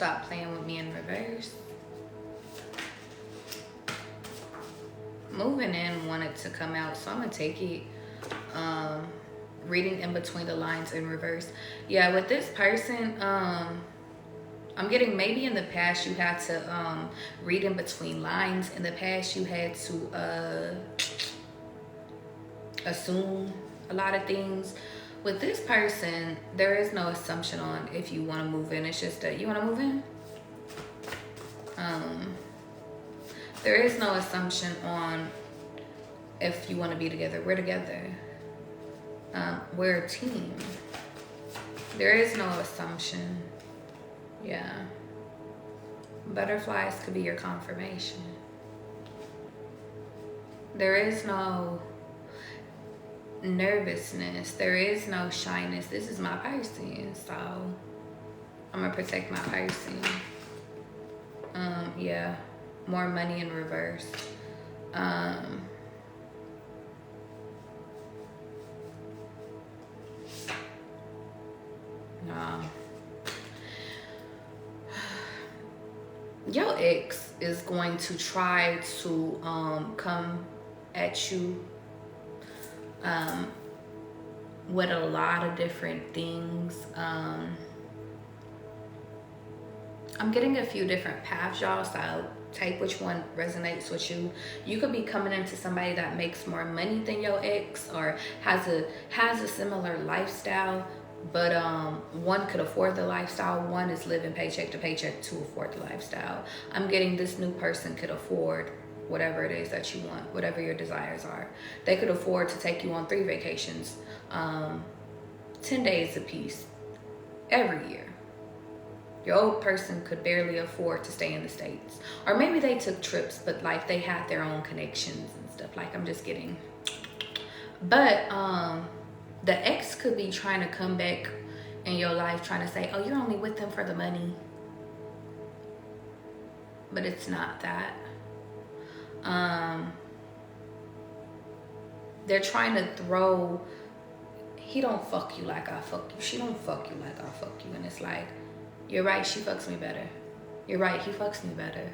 stop playing with me in reverse. Moving in wanted to come out, so I'm gonna take it. Reading in between the lines in reverse. Yeah, with this person, I'm getting maybe in the past you had to read in between lines. In the past you had to assume a lot of things. With this person, there is no assumption on if you want to move in. It's just that you want to move in. There is no assumption on if you want to be together. We're together. We're a team. There is no assumption. Yeah. Butterflies could be your confirmation. There is no nervousness. There is no shyness. This is my person, so I'm gonna protect my person. Yeah. More money in reverse. No. Your ex is going to try to come at you with a lot of different things. I'm getting a few different paths, y'all, so take which one resonates with you. You could be coming into somebody that makes more money than your ex or has a similar lifestyle, but one could afford the lifestyle. One is living paycheck to paycheck to afford the lifestyle. I'm getting this new person could afford whatever it is that you want, whatever your desires are. They could afford to take you on 3 vacations, 10 days apiece every year. Your old person could barely afford to stay in the States. Or maybe they took trips, but like they had their own connections and stuff. Like, I'm just kidding. But the ex could be trying to come back in your life, trying to say, oh, you're only with them for the money. But it's not that. They're trying to throw, he don't fuck you like I fuck you. She don't fuck you like I fuck you. And it's like, you're right, she fucks me better. You're right, he fucks me better.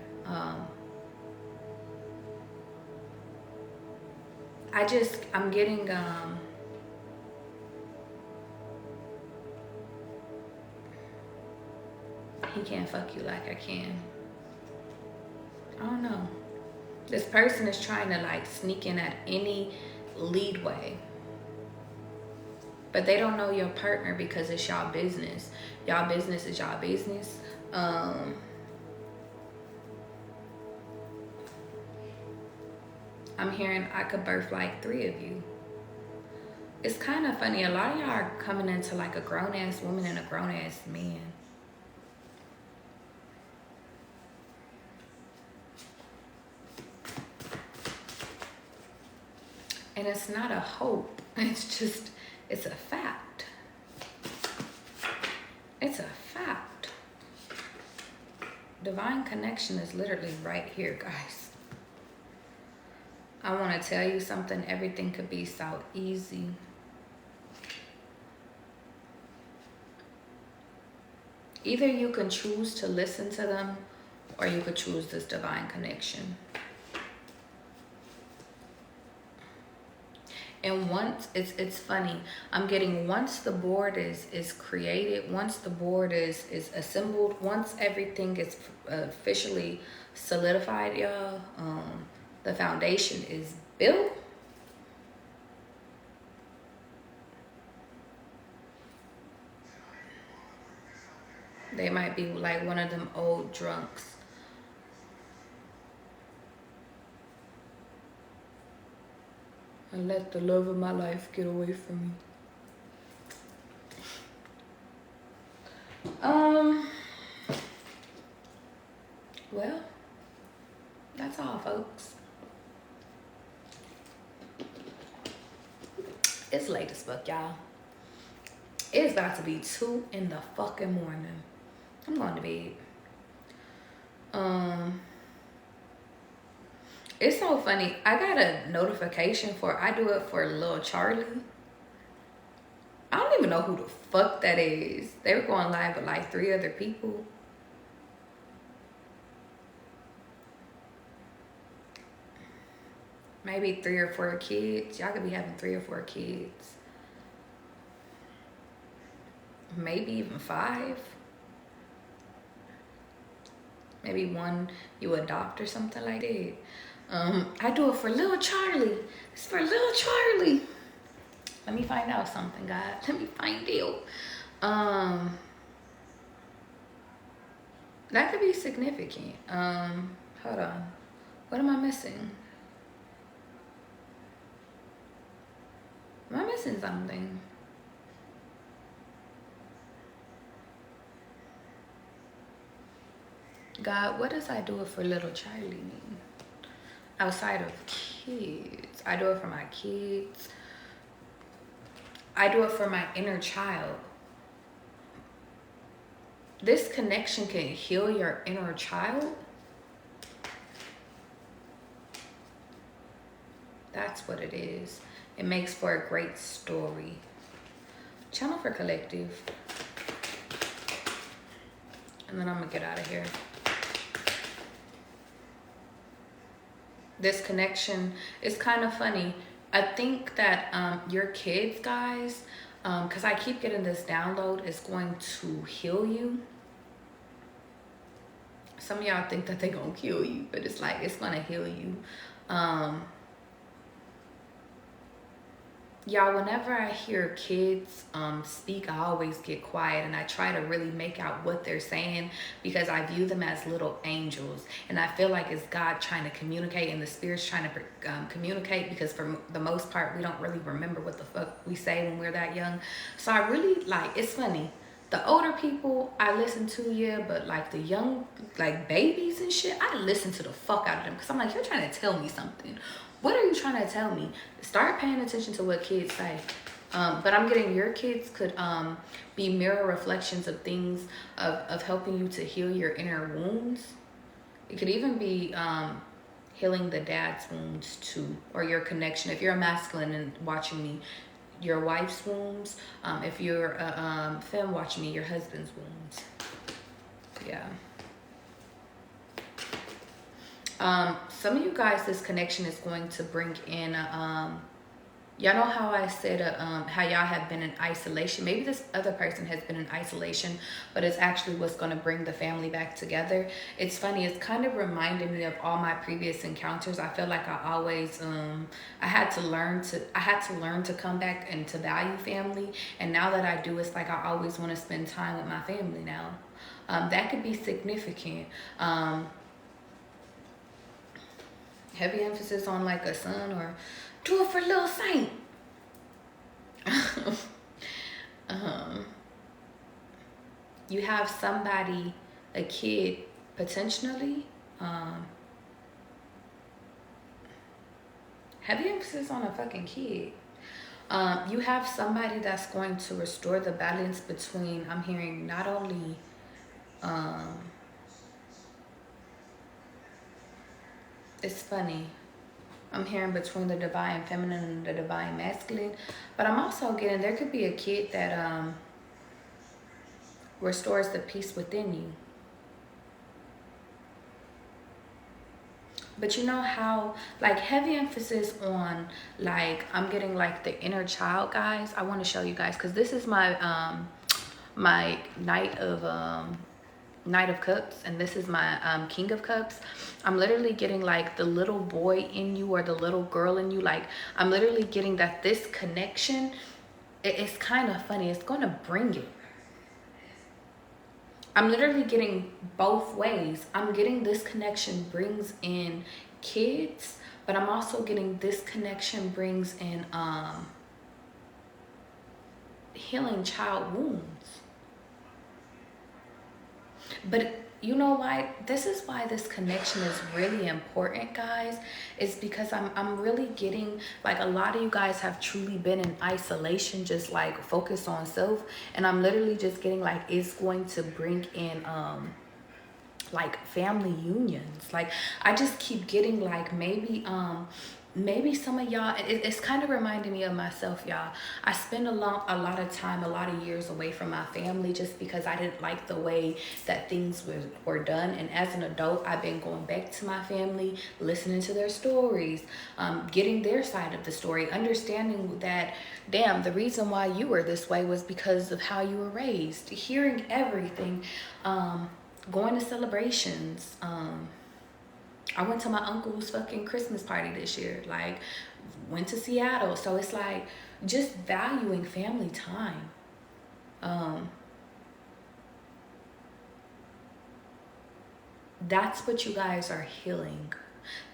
I'm getting, he can't fuck you like I can. I don't know. This person is trying to like sneak in at any leadway. But they don't know your partner because it's y'all business. Y'all business is y'all business. I'm hearing I could birth like 3 of you. It's kind of funny. A lot of y'all are coming into like a grown-ass woman and a grown-ass man. And it's not a hope. It's just, it's a fact. It's a fact. Divine connection is literally right here, guys. I want to tell you something. Everything could be so easy. Either you can choose to listen to them or you could choose this divine connection. And once, it's funny, I'm getting once the board is created, once the board is assembled, once everything is officially solidified, y'all, the foundation is built. They might be like one of them old drunks. And let the love of my life get away from me. Well, that's all, folks. It's late as fuck, y'all. It's about to be 2 in the fucking morning. I'm going to bed. It's so funny. I got a notification I do it for Lil Charlie. I don't even know who the fuck that is. They were going live with like 3 other people. maybe 3 or 4 kids. Y'all could be having 3 or 4 kids. Maybe even 5. Maybe one you adopt or something like that. I do it for little Charlie. It's for little Charlie. Let me find out something, God. Let me find out. That could be significant. Hold on. What am I missing? Am I missing something? God, what does I do it for little Charlie mean? Outside of kids. I do it for my kids. I do it for my inner child. This connection can heal your inner child. That's what it is. It makes for a great story. Channel for collective. And then I'm gonna get out of here. This connection is kind of funny. I think that your kids, guys, because I keep getting this download, is going to heal you. Some of y'all think that they're gonna kill you, but it's like, it's gonna heal you. Y'all, whenever I hear kids speak, I always get quiet and I try to really make out what they're saying, because I view them as little angels. And I feel like it's God trying to communicate and the Spirit's trying to communicate, because for the most part, we don't really remember what the fuck we say when we're that young. So I really, like, it's funny. The older people I listen to, yeah, but like the young, like babies and shit, I listen to the fuck out of them, because I'm like, you're trying to tell me something. What are you trying to tell me? Start paying attention to what kids say. But I'm getting your kids could be mirror reflections of things, of helping you to heal your inner wounds. It could even be healing the dad's wounds too, or your connection. If you're a masculine and watching me, your wife's wounds. If you're a femme watching me, your husband's wounds. Yeah. Some of you guys, this connection is going to bring in, y'all know how I said, how y'all have been in isolation. Maybe this other person has been in isolation, but it's actually what's going to bring the family back together. It's funny. It's kind of reminding me of all my previous encounters. I feel like I always, I had to learn to come back and to value family. And now that I do, it's like I always want to spend time with my family now. That could be significant. Heavy emphasis on like a son, or do it for little Saint. You have somebody, a kid, potentially. Heavy emphasis on a fucking kid. You have somebody that's going to restore the balance between, I'm hearing not only it's funny, I'm hearing between the divine feminine and the divine masculine, but I'm also getting there could be a kid that restores the peace within you. But you know how, like, heavy emphasis on, like, I'm getting like the inner child, guys. I want to show you guys, because this is my my Knight of Cups, and this is my King of Cups. I'm literally getting like the little boy in you or the little girl in you. Like, I'm literally getting that this connection, it's kind of funny. It's going to bring it. I'm literally getting both ways. I'm getting this connection brings in kids, but I'm also getting this connection brings in healing child wounds. But you know why? This is why this connection is really important, guys. Is because I'm really getting, like, a lot of you guys have truly been in isolation, just like focused on self. And I'm literally just getting like, it's going to bring in like family unions. Like, I just keep getting like maybe maybe some of y'all, it's kind of reminding me of myself, y'all. I spend a lot of time, a lot of years away from my family just because I didn't like the way that things were done. And as an adult, I've been going back to my family, listening to their stories, getting their side of the story, understanding that, damn, the reason why you were this way was because of how you were raised, hearing everything, going to celebrations. I went to my uncle's fucking Christmas party this year, like went to Seattle. So it's like just valuing family time. That's what you guys are healing.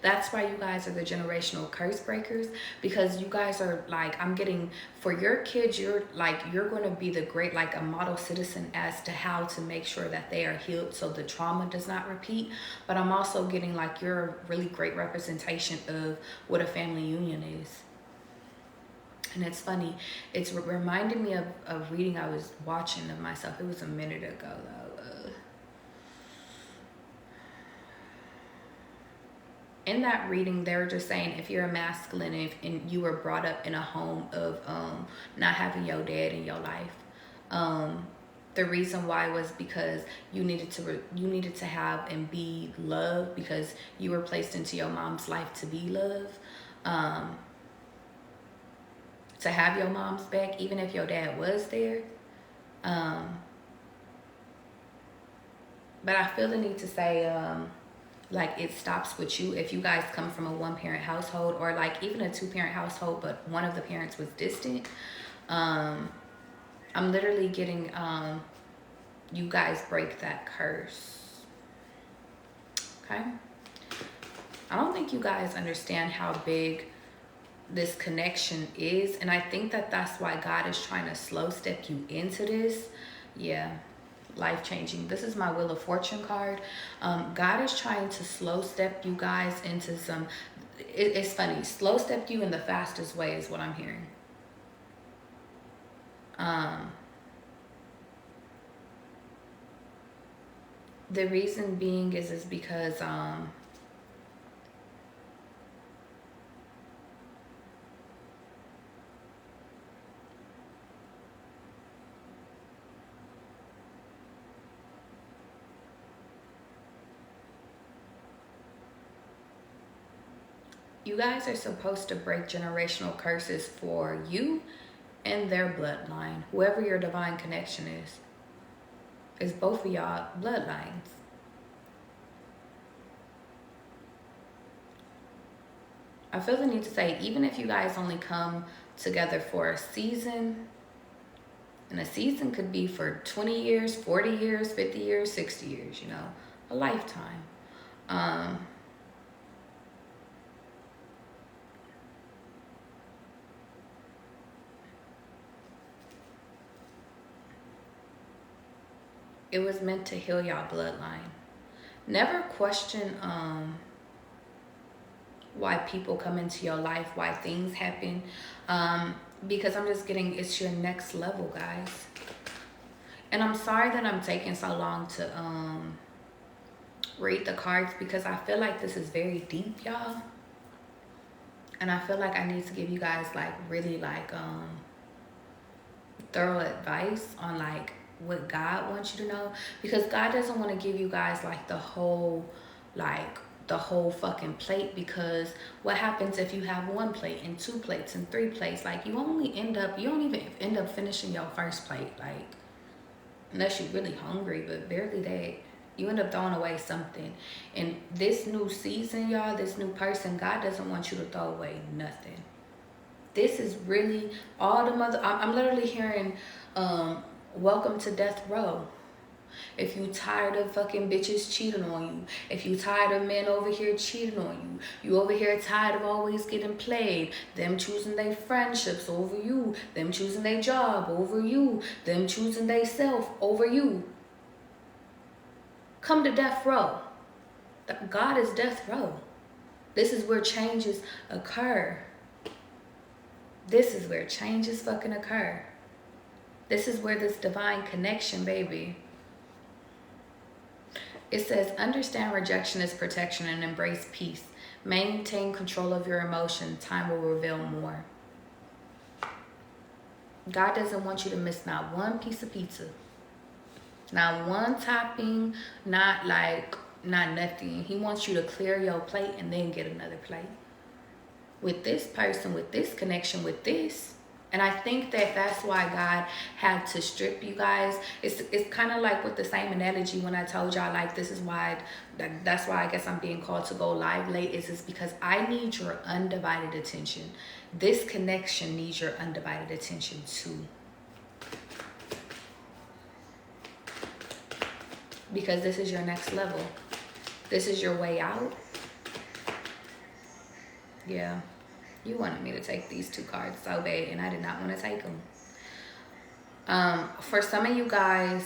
That's why you guys are the generational curse breakers, because you guys are like, I'm getting, for your kids, you're going to be the great, like a model citizen as to how to make sure that they are healed so the trauma does not repeat. But I'm also getting like, you're a really great representation of what a family union is. And it's funny, it's reminding me of a reading I was watching of myself. It was a minute ago though. In that reading, they were just saying, if you're a masculine and you were brought up in a home of not having your dad in your life, the reason why was because you needed to have and be loved, because you were placed into your mom's life to be loved, to have your mom's back, even if your dad was there. But I feel the need to say, like, it stops with you if you guys come from a one-parent household, or like even a two-parent household, but one of the parents was distant. I'm literally getting, you guys break that curse. Okay? I don't think you guys understand how big this connection is, and I think that that's why God is trying to slow step you into this. Yeah. Life-changing. This is my Wheel of Fortune card. God is trying to slow step you guys into some, it's funny, slow step you in the fastest way is what I'm hearing. The reason being is because you guys are supposed to break generational curses for you and their bloodline. Whoever your divine connection is both of y'all bloodlines. I feel the need to say, even if you guys only come together for a season, and a season could be for 20 years, 40 years, 50 years, 60 years, you know, a lifetime. It was meant to heal y'all bloodline. Never question why people come into your life, why things happen. Because I'm just getting, it's your next level, guys. And I'm sorry that I'm taking so long to read the cards, because I feel like this is very deep, y'all. And I feel like I need to give you guys like really like thorough advice on like what God wants you to know, because God doesn't want to give you guys like the whole fucking plate, because what happens if you have one plate and two plates and three plates? Like you don't even end up finishing your first plate, like unless you're really hungry, but barely that. You end up throwing away something. And this new season, y'all, this new person, God doesn't want you to throw away nothing. This is really all the I'm literally hearing welcome to death row. If you tired of fucking bitches cheating on you, if you tired of men over here cheating on you, you over here tired of always getting played, them choosing their friendships over you, them choosing their job over you, them choosing their self over you, come to death row. God is death row. This is where changes occur. This is where changes fucking occur. This is where this divine connection, baby. It says, understand rejection is protection and embrace peace. Maintain control of your emotion. Time will reveal more. God doesn't want you to miss not one piece of pizza. Not one topping, not nothing. He wants you to clear your plate and then get another plate. With this person, with this connection, with this. And I think that that's why God had to strip you guys. It's kind of like with the same analogy when I told y'all, like, this is why, that's why I guess I'm being called to go live late, is because I need your undivided attention. This connection needs your undivided attention too. Because this is your next level. This is your way out. Yeah. You wanted me to take these 2 cards so bad, and I did not want to take them. For some of you guys,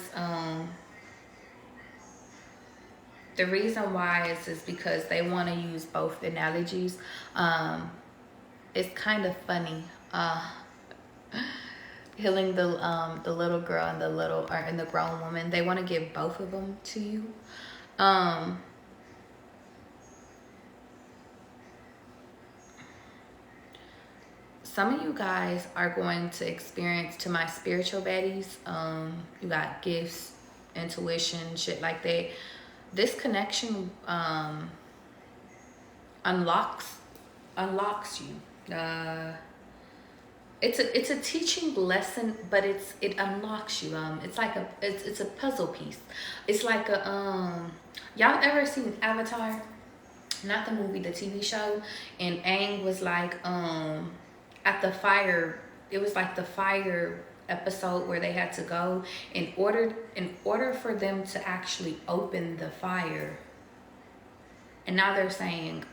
the reason why is because they want to use both analogies. It's kind of funny. Healing the little girl and the grown woman. They want to give both of them to you. Some of you guys are going to experience, to my spiritual baddies, you got gifts, intuition, shit like that. This connection unlocks you. It's a teaching lesson, but it unlocks you. It's like it's a puzzle piece. It's like a y'all ever seen Avatar? Not the movie, the TV show. And Aang was like at the fire. It was like the fire episode where they had to go in order for them to actually open the fire. And now they're saying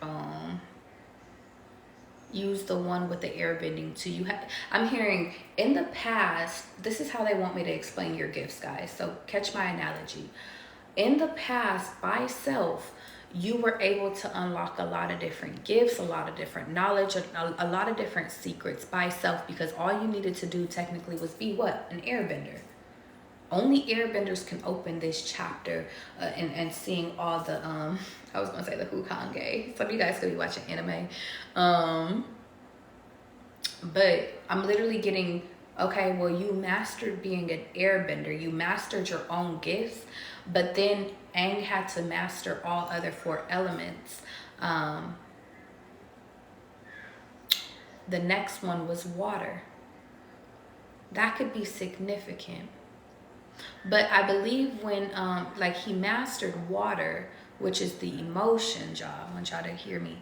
use the one with the airbending too. I'm hearing in the past, this is how they want me to explain your gifts, guys. So catch my analogy. In the past, by self, you were able to unlock a lot of different gifts, a lot of different knowledge, a lot of different secrets by self, because all you needed to do technically was be what? An airbender. Only airbenders can open this chapter and seeing all the, I was going to say the Hokage. Some of you guys could be watching anime. But I'm literally getting, okay, well, you mastered being an airbender. You mastered your own gifts. But then Aang had to master all other 4 elements. The next one was water. That could be significant. But I believe when, like, he mastered water, which is the emotions, y'all. I want y'all to hear me.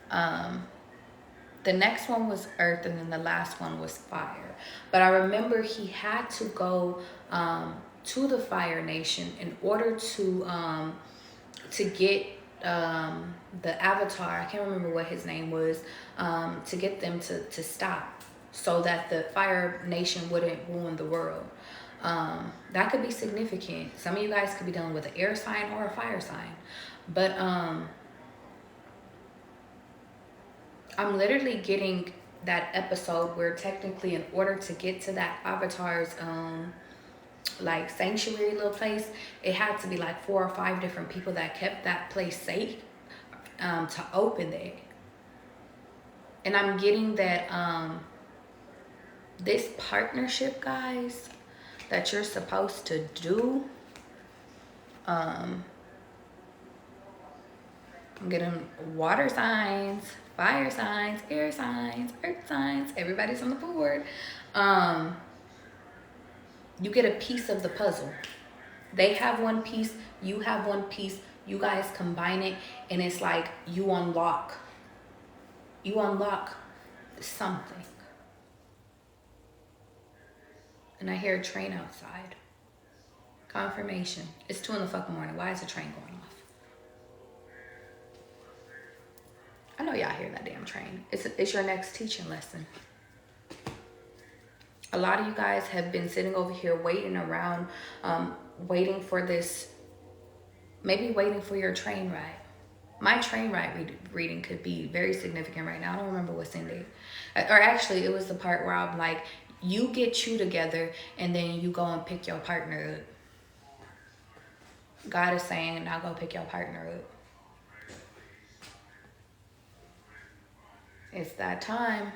The next one was earth, and then the last one was fire. But I remember he had to go to the Fire Nation in order to get the Avatar, I can't remember what his name was, to get them to stop so that the Fire Nation wouldn't ruin the world. That could be significant. Some of you guys could be dealing with an air sign or a fire sign. But I'm literally getting that episode where technically in order to get to that Avatar's like sanctuary little place, it had to be like 4 or 5 different people that kept that place safe to open it. And I'm getting that this partnership, guys, that you're supposed to do, I'm getting water signs, fire signs, air signs, earth signs, everybody's on the board. You get a piece of the puzzle. They have one piece, you have one piece, you guys combine it, and it's like you unlock something. And I hear a train outside. Confirmation. It's 2 in the fucking morning. Why is the train going off? I know y'all hear that damn train. It's your next teaching lesson. A lot of you guys have been sitting over here waiting around, waiting for this, maybe waiting for your train ride. My train ride reading could be very significant right now. I don't remember what's in there. Or actually, it was the part where I'm like, you get you together and then you go and pick your partner up. God is saying, now go pick your partner up. It's that time.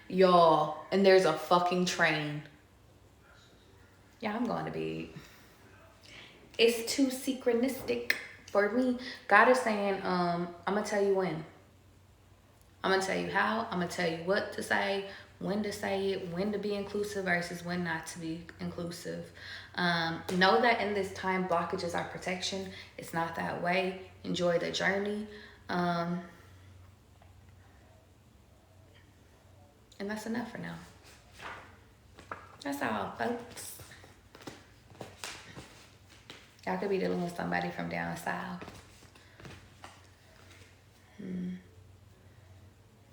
Y'all, and there's a fucking train. Yeah, I'm going to be. It's too synchronistic for me. God is saying, I'm gonna tell you when. I'm gonna tell you how. I'm gonna tell you what to say, when to say it, when to be inclusive versus when not to be inclusive. Know that in this time, blockages are protection. It's not that way. Enjoy the journey. And that's enough for now. That's all, folks. Y'all could be dealing with somebody from down south.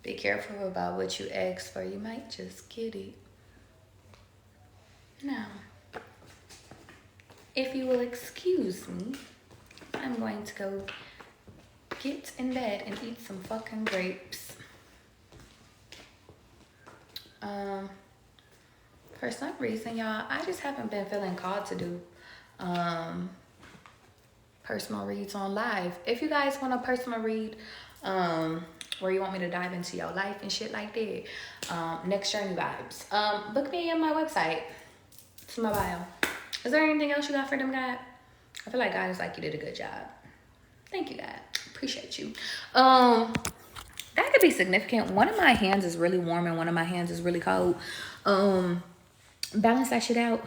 Be careful about what you ask for. You might just get it. Now, if you will excuse me, I'm going to go get in bed and eat some fucking grapes. For some reason, y'all, I just haven't been feeling called to do personal reads on live. If you guys want a personal read, where you want me to dive into your life and shit like that, next journey vibes, book me on my website. It's my bio. Is there anything else you got for them, God? I feel like God is like, you did a good job. Thank you, God. Appreciate you. That could be significant. One of my hands is really warm and one of my hands is really cold. Balance that shit out.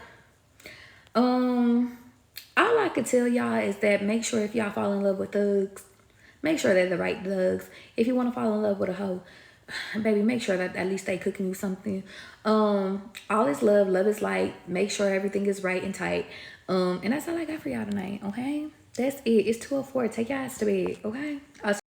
All I could tell y'all is that make sure if y'all fall in love with thugs, make sure they're the right thugs. If you want to fall in love with a hoe, baby, make sure that at least they cooking you something. All is love. Love is light. Make sure everything is right and tight. And that's all I got for y'all tonight, okay? That's it. It's 2:04. Take your ass to bed, okay?